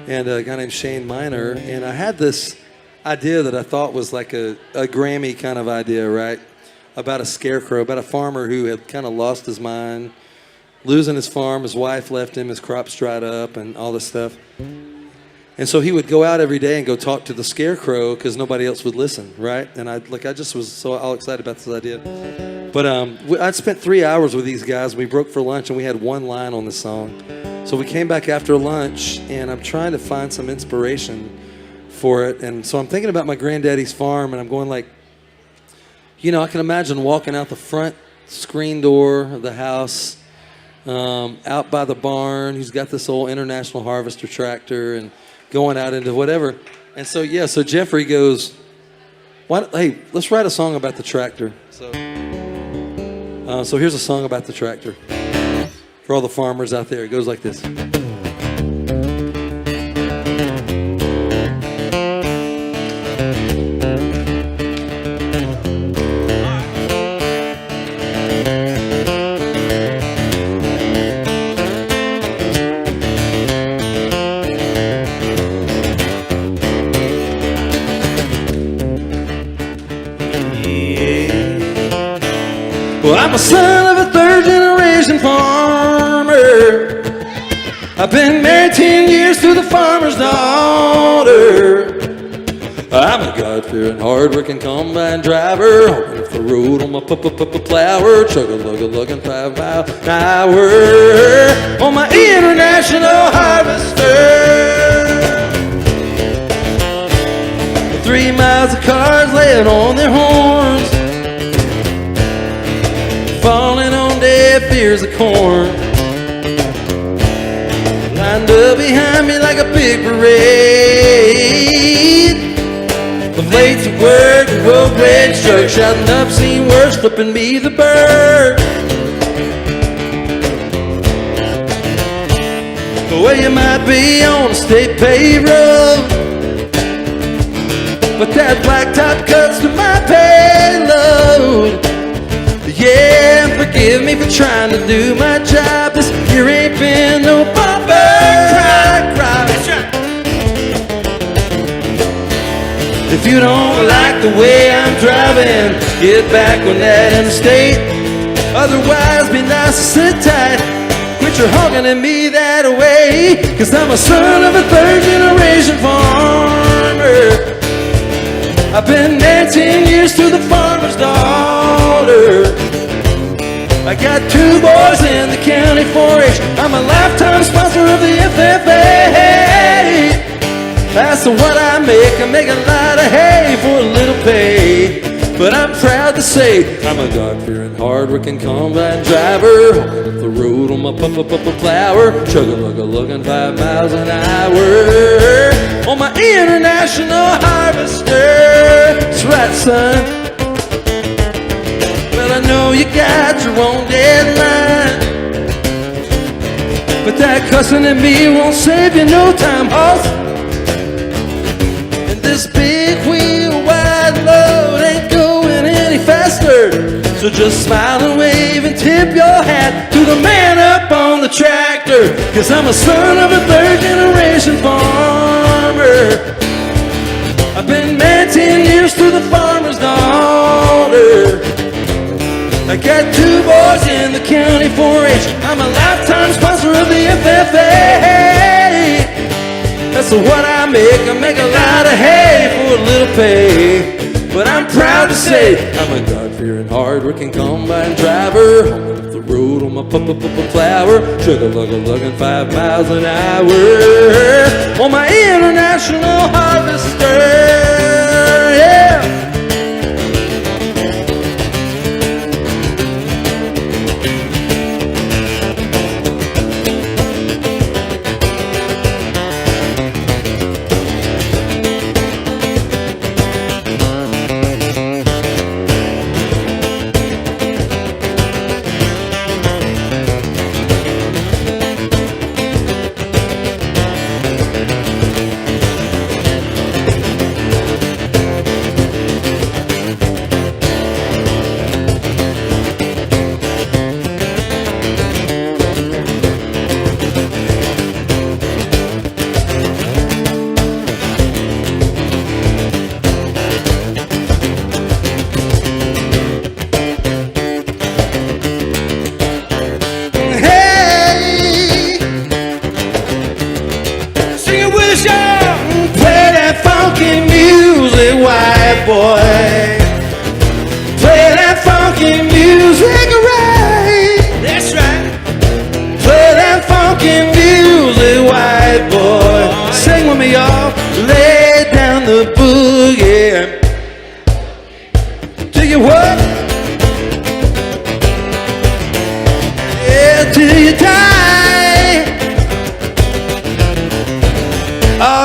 and a guy named Shane Miner. And I had this idea that I thought was like a Grammy kind of idea, right? About a scarecrow, about a farmer who had kind of lost his mind, losing his farm, his wife left him, his crops dried up, and all this stuff. And so he would go out every day and go talk to the scarecrow because nobody else would listen, right? And I just was so all excited about this idea. But I'd spent 3 hours with these guys. We broke for lunch and we had one line on the song. So we came back after lunch and I'm trying to find some inspiration for it. And so I'm thinking about my granddaddy's farm and I'm going like, you know, I can imagine walking out the front screen door of the house, out by the barn. He's got this old International Harvester tractor and going out into whatever. And so, yeah, so Jeffrey goes, hey, let's write a song about the tractor. So here's a song about the tractor for all the farmers out there. It goes like this. Well, I'm a son of a third-generation farmer. I've been married 10 years to the farmer's daughter. I'm a God-fearing, hard-working combine driver, hopping off the road on my plower, chug-a-lug-a-lugging 5 miles an hour on my International Harvester. 3 miles of cars laying on their horns, falling on deaf ears of corn, lined up behind me like a big parade of late to work and well-bred trucks, shouting obscene words, flipping me the bird. Well, you might be on a state paved road, but that blacktop cuts to my payload. Yeah, forgive me for trying to do my job. This here ain't been no bumper cry. If you don't like the way I'm driving, get back on that interstate. Otherwise, be nice and sit tight. Quit your honking at me that way, 'cause I'm a son of a third-generation farmer. I've been married 10 years to the farmer's daughter. I got 2 boys in the county 4-H. I'm a lifetime sponsor of the FFA. That's what I make a lot of hay for a little pay. But I'm proud to say I'm a God-fearing, hard-working combine driver, hopping up the road on my plower, chug-a-lug-a-lugging 5 miles an hour on my International Harvester. That's right, son. Well, I know you got your own deadline, but that cussing at me won't save you no time, hoss. And this big wheel wide load ain't going any faster, so just smile and wave and tip your hat to the man up on the tractor, 'cause I'm a son of a third-generation farmer. I've been married 10 years to the farmer's daughter. I got 2 boys in the county 4-H. I'm a lifetime sponsor of the FFA. That's what I make a lot of hay for a little pay. But I'm proud to say I'm a God-fearing, hard-working combine driver, hopping up the road on my plower, chug-a-lug-a-lugging 5 miles an hour on my International Harvester. Yeah.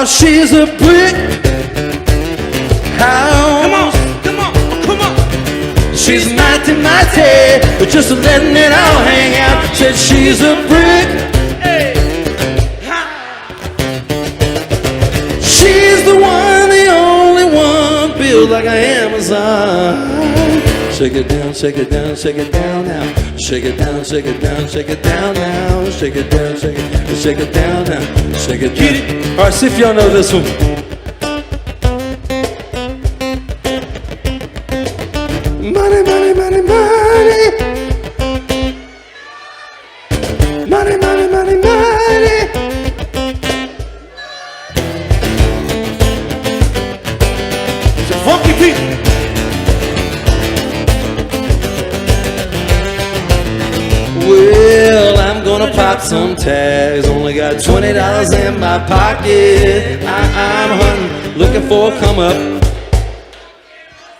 Oh, she's a brick house. Come on, come on, come on. She's mighty, mighty, but just letting it all hang out. Said she's a brick. Hey. She's the one, the only one, built like an Amazon. Shake it down, shake it down, shake it down now. Shake it down, shake it down, shake it down now. Shake it down, shake it down now. Shake it down. All right, see if y'all know this one. Money, money, money, money. Money, money, money, money. It's a funky beat. Well, I'm gonna pop some tags. Only got $20 in my pocket. I'm hunting, looking for a come up.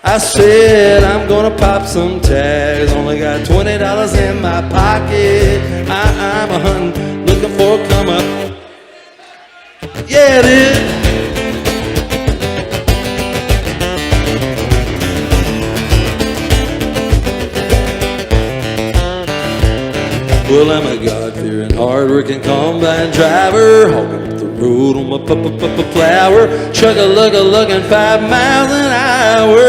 I said I'm gonna pop some tags. Only got $20 in my pocket. I'm a hunting, looking for a come up. Yeah, it is. Well, I'm a God-fearing, hard-working combine driver, hogging up the road on my plower, chug-a-lug-a-lugging 5 miles an hour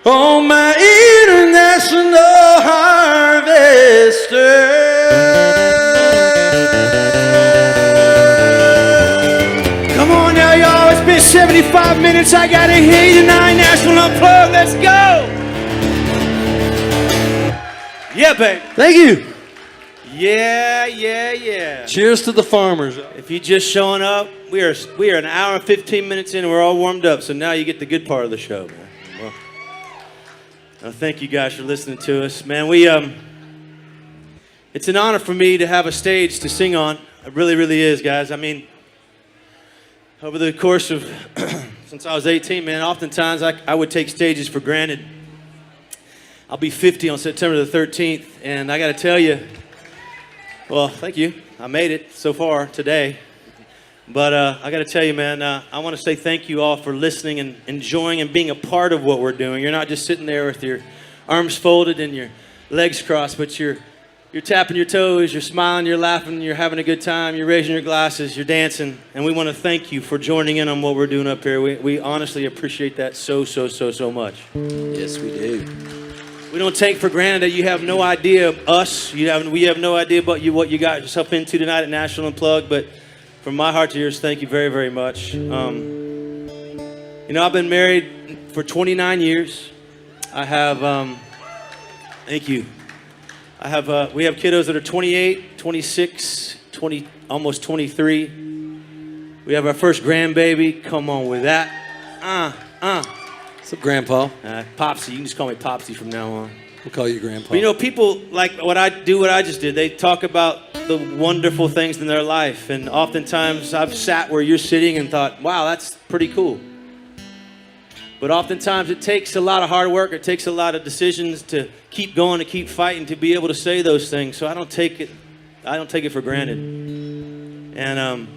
on my international harvester. Come on now, y'all. It's been 75 minutes. I gotta hear you tonight. Nashville Unplugged. Let's go. Yeah, babe. Thank you. Yeah, yeah, yeah. Cheers to the farmers. If you're just showing up, we are an hour and 15 minutes in and we're all warmed up. So now you get the good part of the show, man. Well, thank you guys for listening to us, man. It's an honor for me to have a stage to sing on. It really, really is, guys. I mean, over the course of since I was 18, man, oftentimes I would take stages for granted. I'll be 50 on September the 13th, and I got to tell you, well, thank you. I made it so far today. But I got to tell you, man, I want to say thank you all for listening and enjoying and being a part of what we're doing. You're not just sitting there with your arms folded and your legs crossed, but you're tapping your toes, you're smiling, you're laughing, you're having a good time, you're raising your glasses, you're dancing, and we want to thank you for joining in on what we're doing up here. We honestly appreciate that so much. Yes, we do. We don't take for granted that you have no idea of us. We have no idea about what you got yourself into tonight at Nashville Unplugged, but from my heart to yours, thank you very, very much. You know, I've been married for 29 years. I have, thank you. We have kiddos that are 28, 26, 20, almost 23. We have our first grandbaby. Come on with that. What's up, Grandpa? Popsy. You can just call me Popsy from now on. We'll call you Grandpa. But you know, people like what I just did. They talk about the wonderful things in their life. And oftentimes I've sat where you're sitting and thought, wow, that's pretty cool. But oftentimes it takes a lot of hard work. It takes a lot of decisions to keep going, to keep fighting, to be able to say those things. So I don't take it for granted. And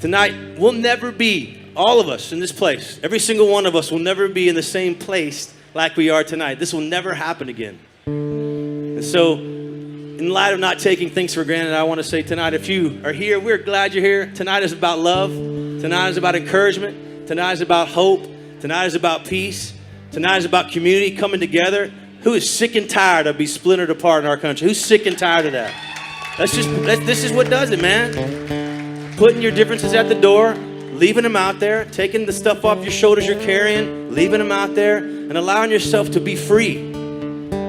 tonight, we'll never be, all of us in this place, every single one of us will never be in the same place like we are tonight. This will never happen again. And so, in light of not taking things for granted, I want to say tonight, if you are here, we're glad you're here. Tonight is about love. Tonight is about encouragement. Tonight is about hope. Tonight is about peace. Tonight is about community coming together. Who is sick and tired of being splintered apart in our country? Who's sick and tired of that? This is what does it, man. Putting your differences at the door, leaving them out there, taking the stuff off your shoulders you're carrying, leaving them out there, and allowing yourself to be free.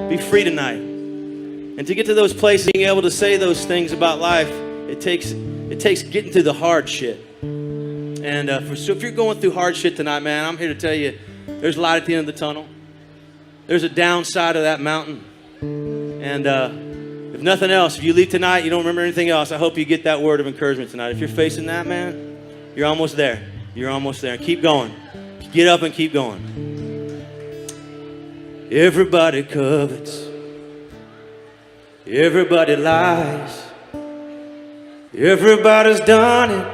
Be free tonight. And to get to those places, being able to say those things about life, it takes getting through the hard shit. And so if you're going through hard shit tonight, man, I'm here to tell you, there's light at the end of the tunnel. There's a downside of that mountain. And if nothing else, if you leave tonight, you don't remember anything else, I hope you get that word of encouragement tonight. If you're facing that, man, you're almost there. You're almost there. Keep going. Get up and keep going. Everybody covets. Everybody lies. Everybody's done it.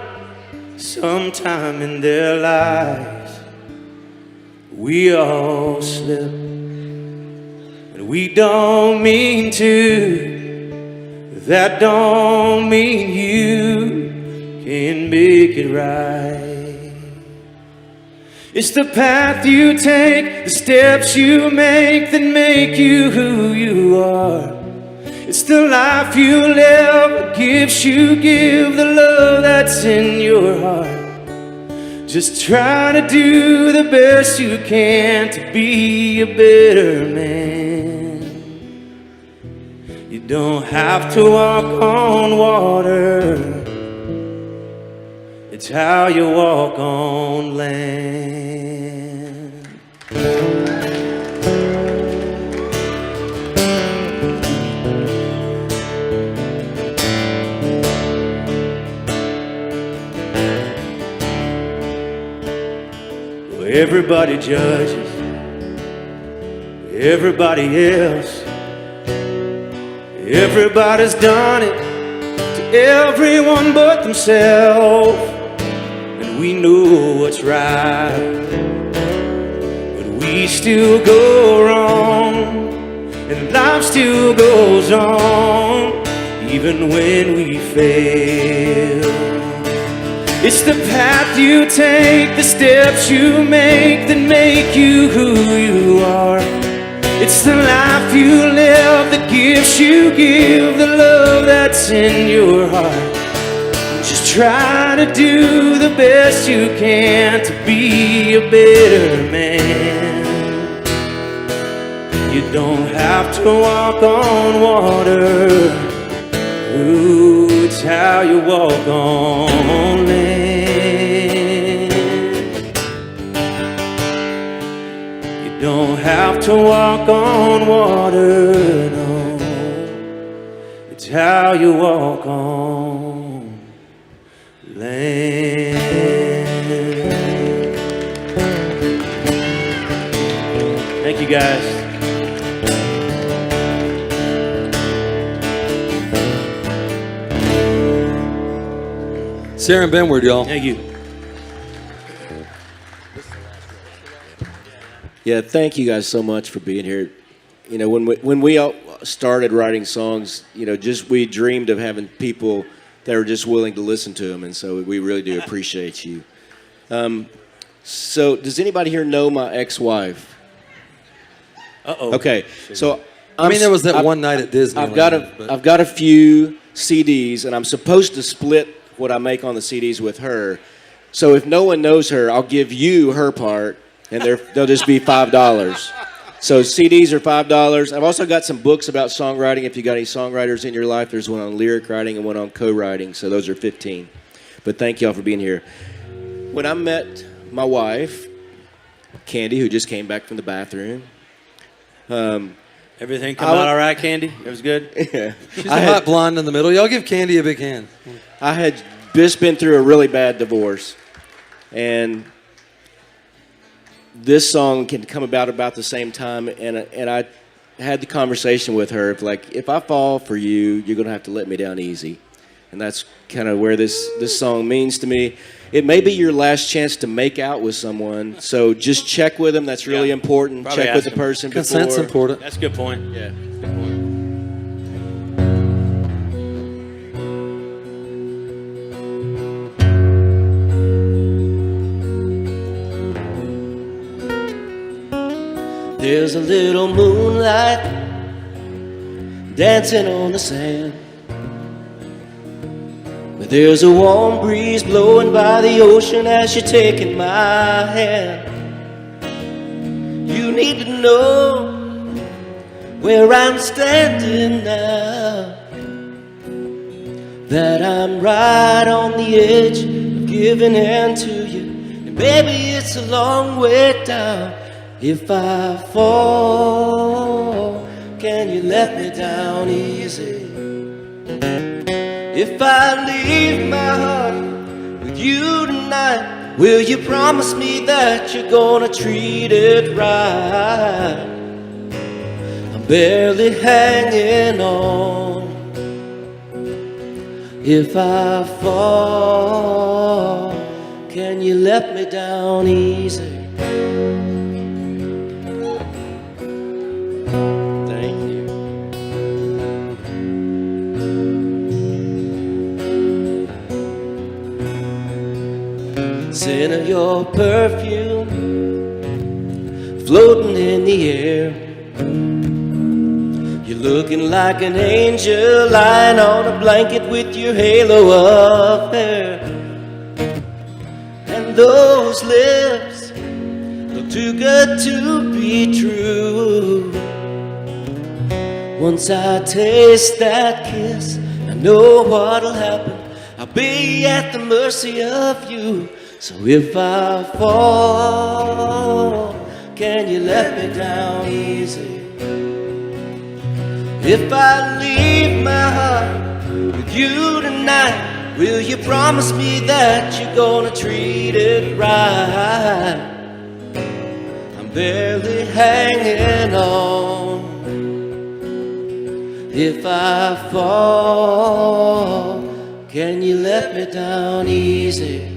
sometime in their lives. We all slip, and we don't mean to. That don't mean you can make it right. It's the path you take, the steps you make that make you who you are. It's the life you live, the gifts you give, the love that's in your heart. Just try to do the best you can to be a better man. You don't have to walk on water. It's how you walk on land. Well, everybody judges everybody else. Everybody's done it to everyone but themselves. And we know what's right, but we still go wrong. And life still goes on, even when we fail. It's the path you take, the steps you make that make you who you are. It's the life you live, the gifts you give, the love that's in your heart. Just try to do the best you can to be a better man. You don't have to walk on water. Ooh, it's how you walk on land. Don't have to walk on water, no. It's how you walk on land. Thank you, guys. Sarah and Benward, y'all. Thank you. Yeah, thank you guys so much for being here. You know, when we all started writing songs, you know, just we dreamed of having people that were just willing to listen to them, and so we really do appreciate you. So, does anybody here know my ex-wife? Uh-oh. Okay, so I mean, there was that one night at Disney. I've got a few CDs, and I'm supposed to split what I make on the CDs with her. So if no one knows her, I'll give you her part. And they'll just be $5. So CDs are $5. I've also got some books about songwriting. If you got any songwriters in your life, there's one on lyric writing and one on co-writing. So those are $15. But thank y'all for being here. When I met my wife, Candy, who just came back from the bathroom. Everything come out all right, Candy? It was good? Yeah. She's a hot blonde in the middle. Y'all give Candy a big hand. I had just been through a really bad divorce. And this song can come about the same time, and I had the conversation with her, if I fall for you, you're going to have to let me down easy. And that's kind of where this song means to me. It may be your last chance to make out with someone, so just check with them. That's really important. Probably check with the person before. Consent's important. That's a good point. Yeah. Good point. There's a little moonlight dancing on the sand. But there's a warm breeze blowing by the ocean as you're taking my hand. You need to know where I'm standing now, that I'm right on the edge of giving in to you. And baby, it's a long way down. If I fall, can you let me down easy? If I leave my heart with you tonight, will you promise me that you're gonna treat it right? I'm barely hanging on. If I fall, can you let me down easy? Thank you. Scent of your perfume floating in the air. You're looking like an angel lying on a blanket with your halo of hair. And those lips look too good to be true. Once I taste that kiss, I know what'll happen. I'll be at the mercy of you. So if I fall, can you let me down easy? If I leave my heart with you tonight, will you promise me that you're gonna treat it right? I'm barely hanging on. If I fall, can you let me down easy?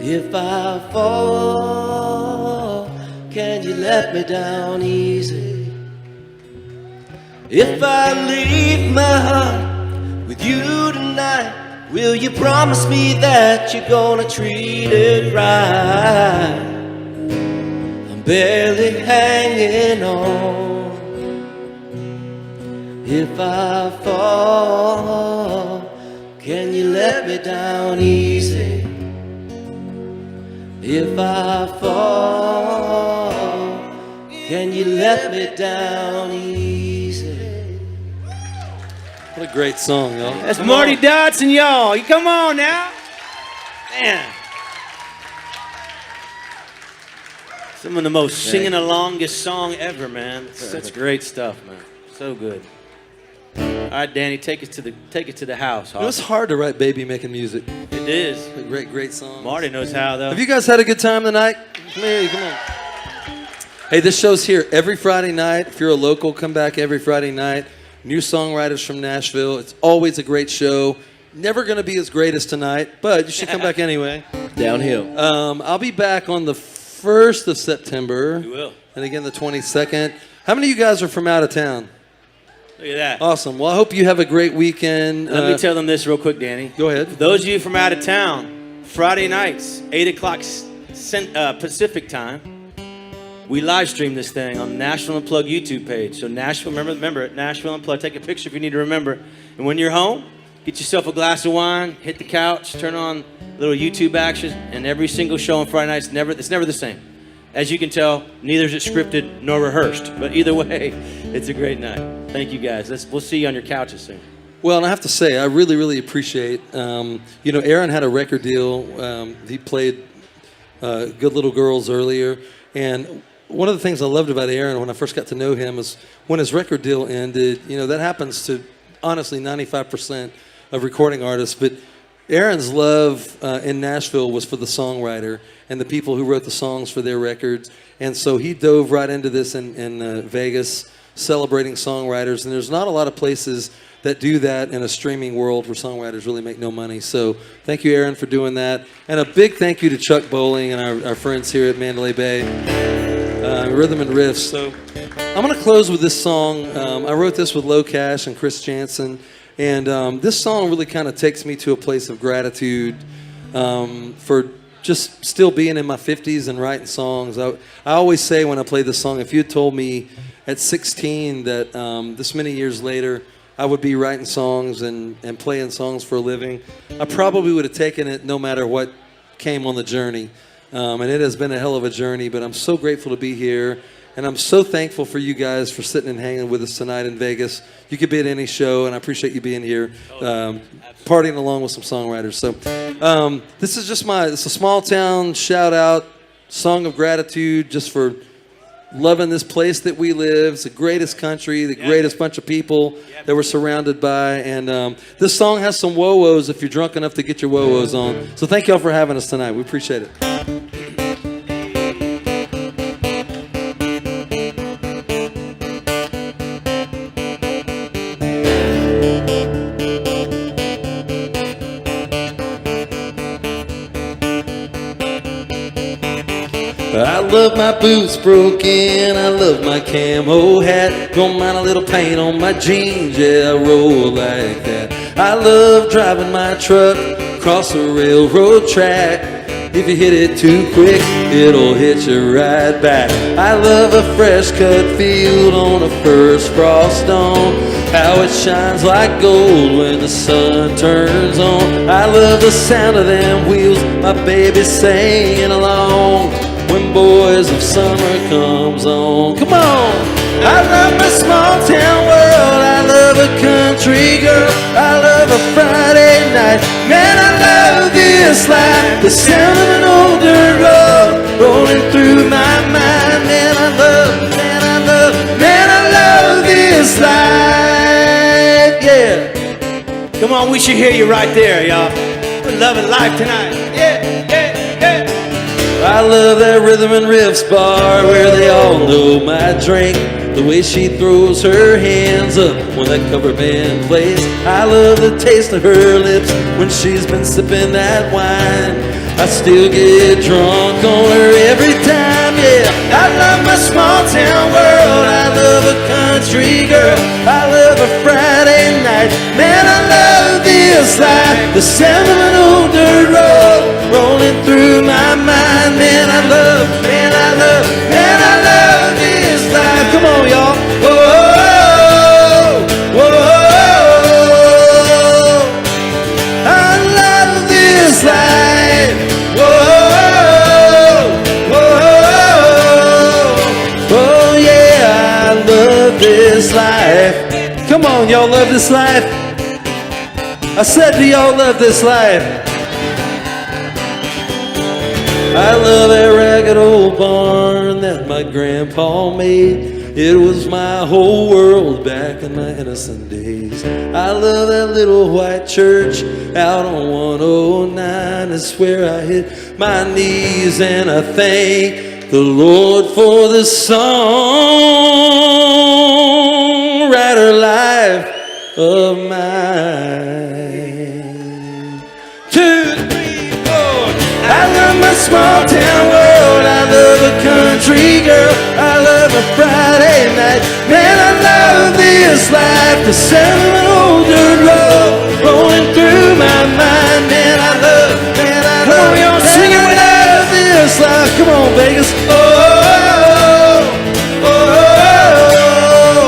If I fall, can you let me down easy? If I leave my heart with you tonight, will you promise me that you're gonna treat it right? I'm barely hanging on. If I fall, can you let me down easy? If I fall, can you let me down easy? What a great song, y'all. That's Marty Dodson, y'all. You come on now. Man. Some of the most singing alongest song ever, man. That's great stuff, man. So good. All right, Danny, take it to the house. It was hard to write baby making music. It is. A great song. Marty knows how, though. Have you guys had a good time tonight? Come here, come on. Hey, this show's here every Friday night. If you're a local, come back every Friday night. New songwriters from Nashville. It's always a great show. Never going to be as great as tonight, but you should come back anyway. Downhill. I'll be back on the 1st of September. You will. And again, the 22nd. How many of you guys are from out of town? Look at that. Awesome. Well, I hope you have a great weekend. Let me tell them this real quick, Danny. Go ahead. For those of you from out of town, Friday nights, 8 o'clock Pacific time, we live stream this thing on the Nashville Unplugged YouTube page. So Nashville, remember it, Nashville Unplugged. Take a picture if you need to remember. And when you're home, get yourself a glass of wine, hit the couch, turn on little YouTube action, and every single show on Friday night, it's never the same. As you can tell, neither is it scripted nor rehearsed. But either way, it's a great night. Thank you, guys. We'll see you on your couches soon. Well, and I have to say, I really, really appreciate, Aaron had a record deal. He played Good Little Girls earlier. And one of the things I loved about Aaron when I first got to know him is when his record deal ended, that happens to, honestly, 95% of recording artists. But Aaron's love in Nashville was for the songwriter and the people who wrote the songs for their records. And so he dove right into this in Vegas, celebrating songwriters. And there's not a lot of places that do that in a streaming world where songwriters really make no money. So thank you, Aaron, for doing that. And a big thank you to Chuck Bowling and our friends here at Mandalay Bay, Rhythm and Riffs. So I'm going to close with this song. I wrote this with Low Cash and Chris Jansen. And this song really kind of takes me to a place of gratitude for just still being in my 50s and writing songs. I always say when I play this song, if you had told me at 16 that this many years later I would be writing songs and playing songs for a living, I probably would have taken it no matter what came on the journey. And it has been a hell of a journey, but I'm so grateful to be here. And I'm so thankful for you guys for sitting and hanging with us tonight in Vegas. You could be at any show, and I appreciate you being here, partying along with some songwriters. So this is just it's a small town shout out, song of gratitude just for loving this place that we live. It's the greatest country, the greatest bunch of people that we're surrounded by. And this song has some whoa-wohs if you're drunk enough to get your whoa-wohs on. So thank y'all for having us tonight. We appreciate it. boots broken. I love my camo hat. Don't mind a little paint on my jeans. Yeah, I roll like that. I love driving my truck across a railroad track. If you hit it too quick, it'll hit you right back. I love a fresh cut field on a first frost dawn. How it shines like gold when the sun turns on. I love the sound of them wheels, my baby singing along when Boys of Summer comes on. Come on! I love my small town world. I love a country girl. I love a Friday night. Man, I love this life. The sound of an old dirt road rolling through my mind. Man, I love this life. Yeah. Come on, we should hear you right there, y'all. We're loving life tonight. Yeah, yeah, yeah. I love that rhythm and riffs bar where they all know my drink. The way she throws her hands up when that cover band plays. I love the taste of her lips when she's been sipping that wine. I still get drunk on her every time, yeah. I love my small town world. I love a country girl. I love a Friday night. Man, I love this life. The sound of an old dirt road rolling through my mind. Man, I love this life. Come on, y'all. Whoa, whoa, whoa. I love this life. Whoa, whoa. Oh, yeah, I love this life. Come on, y'all love this life. I said, do y'all love this life? I love that ragged old barn that my grandpa made. It was my whole world back in my innocent days. I love that little white church out on 109. It's where I hit my knees and I thank the Lord for this songwriter life of mine. 2, 3, 4. I love my small town world. I love a country girl. I love a Friday night. Man, I love this life. The sound of an old dirt road rolling through my mind. Man, I love. Come on, y'all sing it with us. This life. Come on, Vegas. Oh, oh, oh, oh.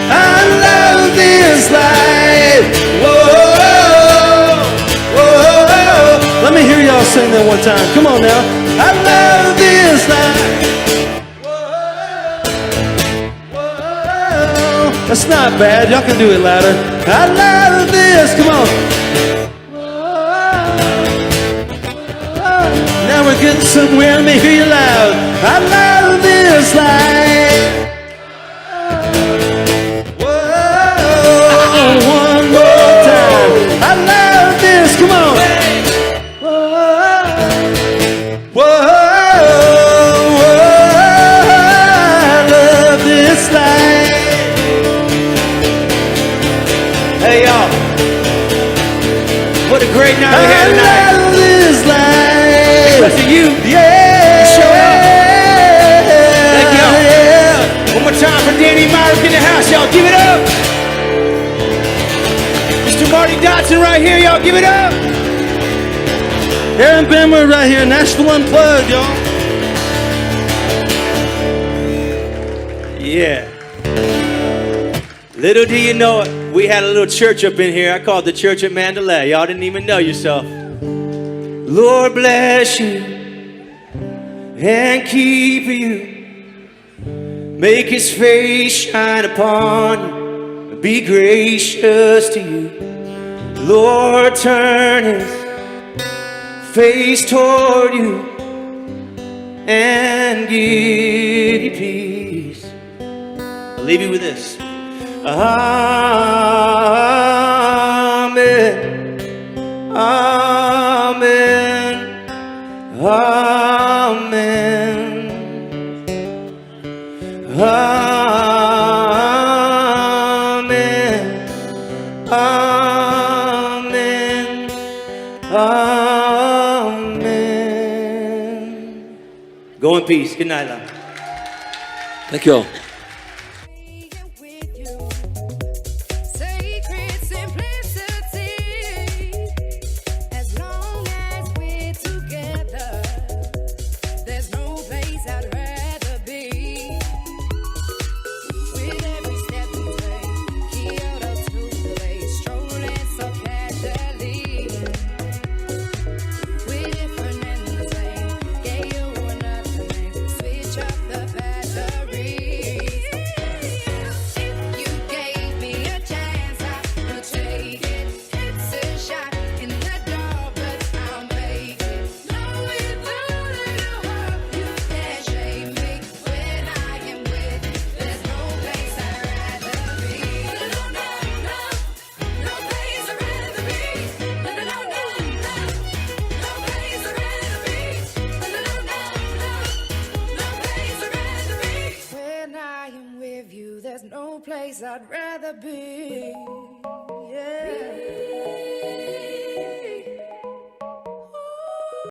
I love this life. Whoa. Let me hear y'all sing that one time. Come on now. I love this life. Whoa, whoa. That's not bad. Y'all can do it louder. I love this. Come on. Whoa. Now we're getting somewhere. Let me hear you loud. I love this life. Whoa. One more time. I love this. Come on. Whoa, whoa, I love this life. Hey, y'all. What a great night we had tonight. I love this life. Because of you. Yeah. You showed up. Thank y'all. Yeah. One more time for Danny Myrick in the house, y'all. Give it up. Mr. Marty Dotson right here, y'all. Give it up. Aaron Benwood right here, Nashville Unplugged, y'all. Yeah. Little do you know it, we had a little church up in here. I called the church at Mandalay. Y'all didn't even know yourself. Lord bless you and keep you. Make his face shine upon you and be gracious to you. Lord turn his face toward you and give you peace. I'll leave you with this. Amen. Amen. Amen. Amen. Amen. Amen. Go in peace. peace. Good night, love. Thank you all. There's no place I'd rather be.